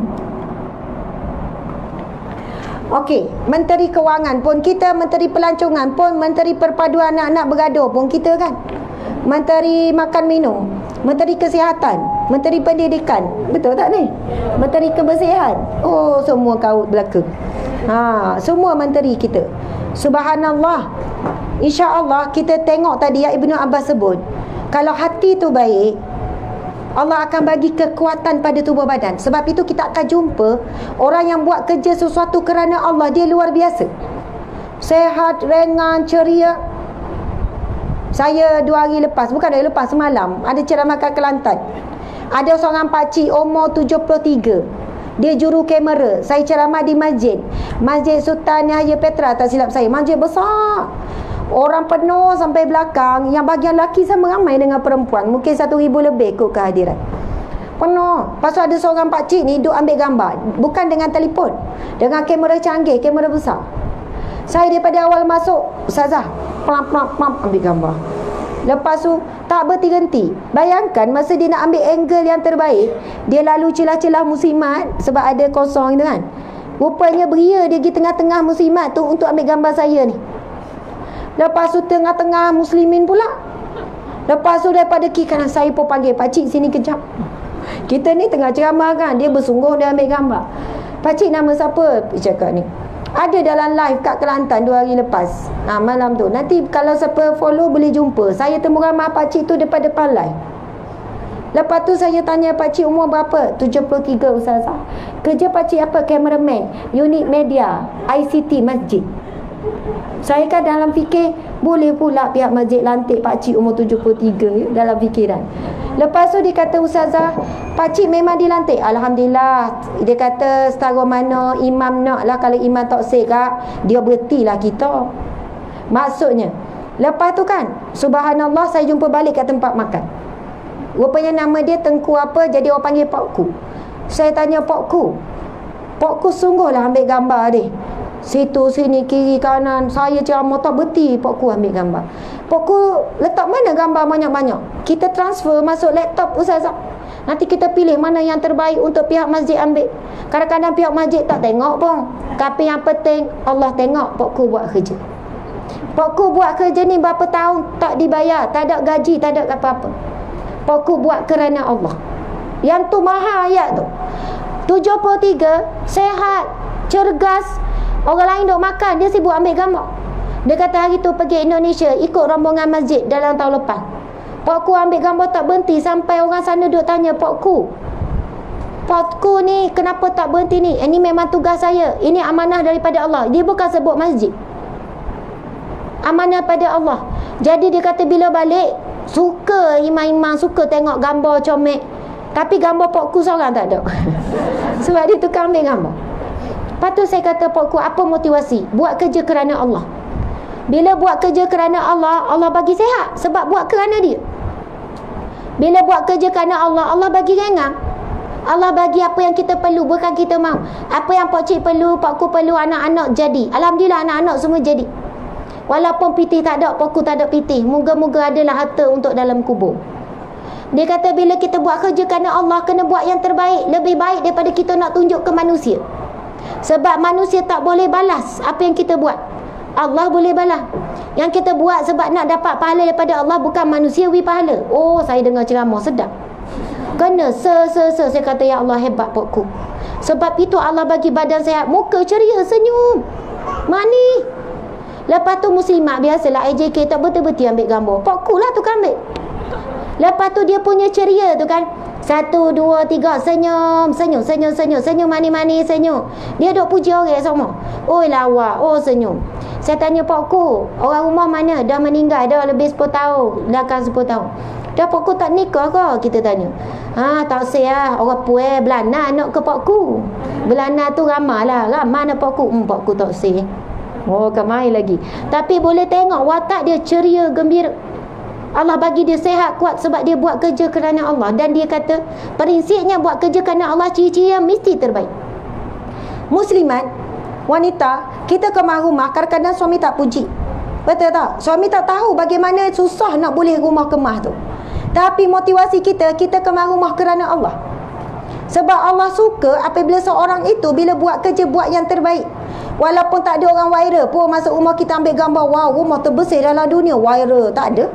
Okey, menteri kewangan pun kita, menteri pelancongan pun, menteri perpaduan anak-anak bergaduh pun kita kan. Menteri makan minum, menteri kesihatan, menteri pendidikan. Betul tak ni? Menteri kebersihan. Semua kaut belaka. Semua menteri kita. Subhanallah. InsyaAllah kita tengok tadi yang Ibnu Abbas sebut, kalau hati tu baik, Allah akan bagi kekuatan pada tubuh badan. Sebab itu kita akan jumpa orang yang buat kerja sesuatu kerana Allah, dia luar biasa. Sehat, ringan, ceria. Saya 2 hari lepas, bukan 2 hari lepas, semalam ada ceramah kat Kelantan. Ada seorang pakcik umur 73. Dia juru kamera. Saya ceramah di masjid Sultan Yahya Petra, tak silap saya. Masjid besar, orang penuh sampai belakang. Yang bahagian lelaki sama ramai dengan perempuan. Mungkin 1,000 lebih kot kehadiran. Penuh. Lepas tu ada seorang pakcik ni duk ambil gambar. Bukan dengan telefon, dengan kamera canggih, kamera besar. Saya daripada awal masuk, Ustazah, pelan-pelan ambil gambar. Lepas tu tak berhenti. Bayangkan masa dia nak ambil angle yang terbaik, dia lalu celah-celah muslimat sebab ada kosong gitu kan. Rupanya beria dia pergi tengah-tengah muslimat tu untuk ambil gambar saya ni. Lepas tu tengah-tengah muslimin pula. Lepas tu daripada kiri kanan saya pun panggil, pakcik sini kejap. Kita ni tengah ceramah kan, dia bersungguh dia ambil gambar. Pakcik nama siapa? Dia cakap ni. Ada dalam live kat Kelantan 2 hari lepas. Malam tu. Nanti kalau siapa follow boleh jumpa. Saya temu ramai pakcik tu daripada depan live. Lepas tu saya tanya pakcik umur berapa? 73 Ustazah. Kerja pakcik apa? Cameraman, unit media, ICT masjid. Saya kan dalam fikir, boleh pula pihak masjid lantik pakcik umur 73 dalam fikiran. Lepas tu dia kata, Ustazah, pakcik memang dilantik. Alhamdulillah. Dia kata setara mana imam nak lah. Kalau imam tak sekak, dia berhentilah kita. Maksudnya, lepas tu kan, subhanallah, saya jumpa balik kat tempat makan. Rupanya nama dia Tengku apa, jadi orang panggil Pokku. Saya tanya Pokku sungguhlah ambil gambar dia. Situ sini kiri kanan, saya ceramah tak berhenti Pokku ambil gambar. Pokku letak mana gambar banyak-banyak? Kita transfer masuk laptop Ustazah. Nanti kita pilih mana yang terbaik untuk pihak masjid ambil. Kadang-kadang pihak masjid tak tengok pun. Tapi yang penting Allah tengok Pokku buat kerja. Pokku buat kerja ni berapa tahun tak dibayar, tak ada gaji, tak ada apa-apa. Pokku buat kerana Allah. Yang tu mahal ayat tu. 73, sehat, cergas. Orang lain duk makan, dia sibuk ambil gambar. Dia kata hari tu pergi Indonesia, ikut rombongan masjid dalam tahun lepas. Pokku ambil gambar tak berhenti sampai orang sana duk tanya, Pokku ni kenapa tak berhenti ni? Ini memang tugas saya. Ini amanah daripada Allah. Dia bukan sebut masjid. Amanah pada Allah. Jadi dia kata bila balik, suka imam-imam suka tengok gambar comel. Tapi gambar Pokku seorang tak ada. Sebab dia tukang ambil gambar. Lepas tu saya kata, Pokku, apa motivasi? Buat kerja kerana Allah. Bila buat kerja kerana Allah, Allah bagi sehat. Sebab buat kerana dia. Bila buat kerja kerana Allah, Allah bagi ringan. Allah bagi apa yang kita perlu, bukan kita mahu. Apa yang Pakcik perlu, Pokku perlu, anak-anak jadi. Alhamdulillah anak-anak semua jadi. Walaupun pitih tak ada, Pokku tak ada pitih. Moga-moga adalah harta untuk dalam kubur. Dia kata bila kita buat kerja kerana Allah, kena buat yang terbaik. Lebih baik daripada kita nak tunjuk ke manusia. Sebab manusia tak boleh balas apa yang kita buat. Allah boleh balas. Yang kita buat sebab nak dapat pahala daripada Allah, bukan manusiawi pahala. Oh, saya dengar ceramah sedap. Kena saya kata, ya Allah, hebat Pokku. Sebab itu Allah bagi badan sehat, muka ceria, senyum, manis. Lepas tu muslimat biasalah AJK tak betul-betul ambil gambar. Pokku lah tu kan ambil. Lepas tu dia punya ceria tu kan, 1, 2, 3, senyum, manis-manis, senyum. Dia duk puji orang semua. Oi lawa, oh senyum. Saya tanya Pokku, orang rumah mana? Dah meninggal, dah lebih 10 tahun. Dah kan 10 tahun. Dah Pokku tak nikah ke? Kita tanya. Tak usah lah. Orang puan Belana nak ke Pokku. Belana tu ramah lah. Ramah nak Pokku. Pokku tak usah. Oh, kemai lagi. Tapi boleh tengok watak dia ceria, gembira. Allah bagi dia sehat, kuat sebab dia buat kerja kerana Allah. Dan dia kata prinsipnya buat kerja kerana Allah, ciri-ciri yang mesti terbaik. Muslimat, wanita, kita kemas rumah, kadang-kadang suami tak puji. Betul tak? Suami tak tahu bagaimana susah nak boleh rumah kemas tu. Tapi motivasi kita kemas rumah kerana Allah. Sebab Allah suka apabila seorang itu bila buat kerja, buat yang terbaik. Walaupun tak ada orang viral pun masuk rumah kita ambil gambar, wow, rumah terbersih dalam dunia, viral, tak ada.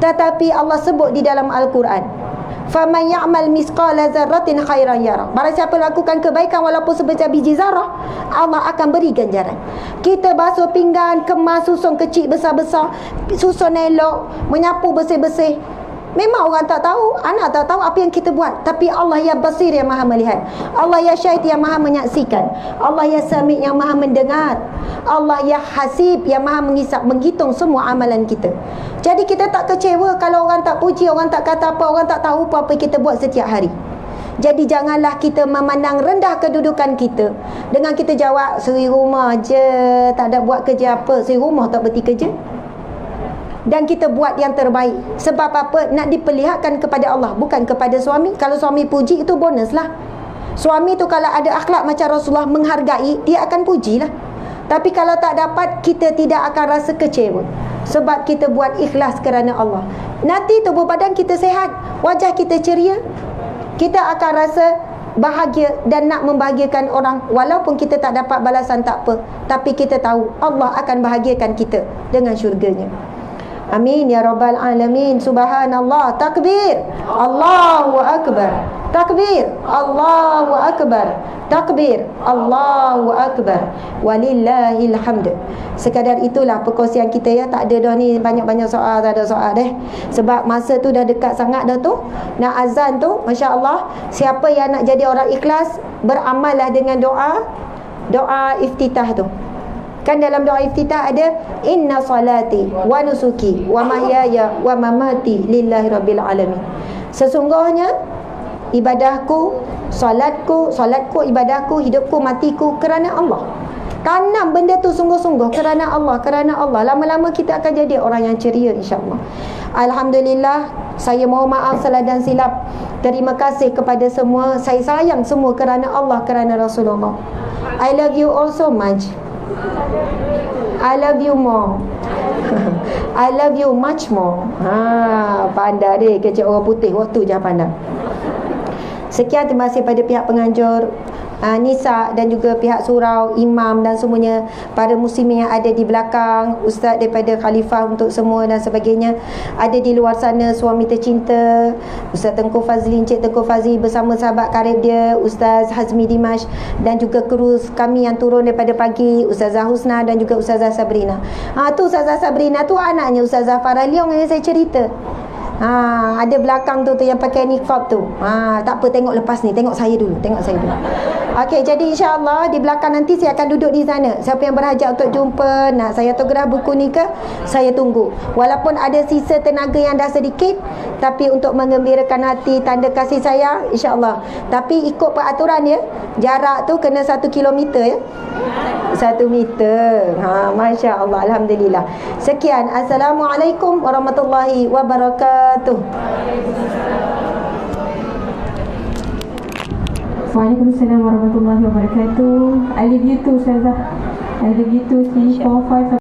Tetapi Allah sebut di dalam Al-Quran, faman ya'mal misqala dzarratin khairan yarah. Barang siapa lakukan kebaikan walaupun sebesar biji zarah, Allah akan beri ganjaran. Kita basuh pinggan, kemas, susun kecil besar-besar, susun elok, menyapu bersih-bersih. Memang orang tak tahu, anak tak tahu apa yang kita buat. Tapi Allah ya basir yang maha melihat. Allah ya syahid yang maha menyaksikan. Allah ya sami yang maha mendengar. Allah ya hasib yang maha menghisap, menghitung semua amalan kita. Jadi kita tak kecewa kalau orang tak puji, orang tak kata apa, orang tak tahu apa kita buat setiap hari. Jadi janganlah kita memandang rendah kedudukan kita dengan kita jawab suri rumah je, tak ada buat kerja apa, suri rumah tak berhenti kerja. Dan kita buat yang terbaik. Sebab apa? Nak diperlihatkan kepada Allah, bukan kepada suami. Kalau suami puji itu bonus lah. Suami tu kalau ada akhlak macam Rasulullah menghargai, dia akan pujilah. Tapi kalau tak dapat, kita tidak akan rasa kecewa. Sebab kita buat ikhlas kerana Allah. Nanti tubuh badan kita sehat, wajah kita ceria, kita akan rasa bahagia dan nak membahagiakan orang. Walaupun kita tak dapat balasan tak apa, tapi kita tahu Allah akan bahagiakan kita dengan syurganya. Amin ya rabbal alamin. Subhanallah. Takbir. Allahu akbar. Takbir. Allahu akbar. Takbir. Allahu akbar. Walillahil hamd. Sekadar itulah perkongsian kita ya. Tak ada dah ni banyak-banyak soal, tak ada soal deh. Sebab masa tu dah dekat sangat dah tu. Nak azan tu, masya-Allah. Siapa yang nak jadi orang ikhlas, beramallah dengan doa iftitah tu. Kan dalam doa iftitah ada inna salati wa nusuki wa mahyaya wa mamati lillahi rabbil alamin. Sesungguhnya ibadahku, solatku, ibadahku, hidupku, matiku kerana Allah. Tanam benda tu sungguh-sungguh kerana Allah, kerana Allah. Lama-lama kita akan jadi orang yang ceria, insya-Allah. Alhamdulillah, saya mohon maaf salah dan silap. Terima kasih kepada semua. Saya sayang semua kerana Allah, kerana Rasulullah. I love you all so much. I love you more. I love you much more. Pandai deh kecil orang putih waktu je pandai. Sekian, terima kasih pada pihak penganjur, Nisa dan juga pihak surau, imam dan semuanya, para muslimin yang ada di belakang, ustaz daripada khalifah untuk semua dan sebagainya. Ada di luar sana suami tercinta Ustaz Tengku Fazli, Encik Tengku Fazli bersama sahabat karib dia Ustaz Hazmi Dimash, dan juga kru kami yang turun daripada pagi, Ustazah Husna dan juga Ustazah Sabrina. Tu Ustazah Sabrina tu anaknya Ustazah Farah Leong yang saya cerita. Ada belakang tu yang pakai niqab tu. Tak apa, tengok lepas ni, tengok saya dulu. Okey, jadi insya-Allah di belakang nanti saya akan duduk di sana. Siapa yang berhajat untuk jumpa, nak saya autograf buku ni ke, saya tunggu. Walaupun ada sisa tenaga yang dah sedikit, tapi untuk mengembirakan hati, tanda kasih sayang, insya-Allah. Tapi ikut peraturan ya, jarak tu kena 1 kilometer ya. 1 meter. Masya-Allah, alhamdulillah. Sekian, assalamualaikum warahmatullahi wabarakatuh. Waalaikumsalam warahmatullahi wabarakatuh. I love you too, Ustazah. I love you too. 3, 4, 5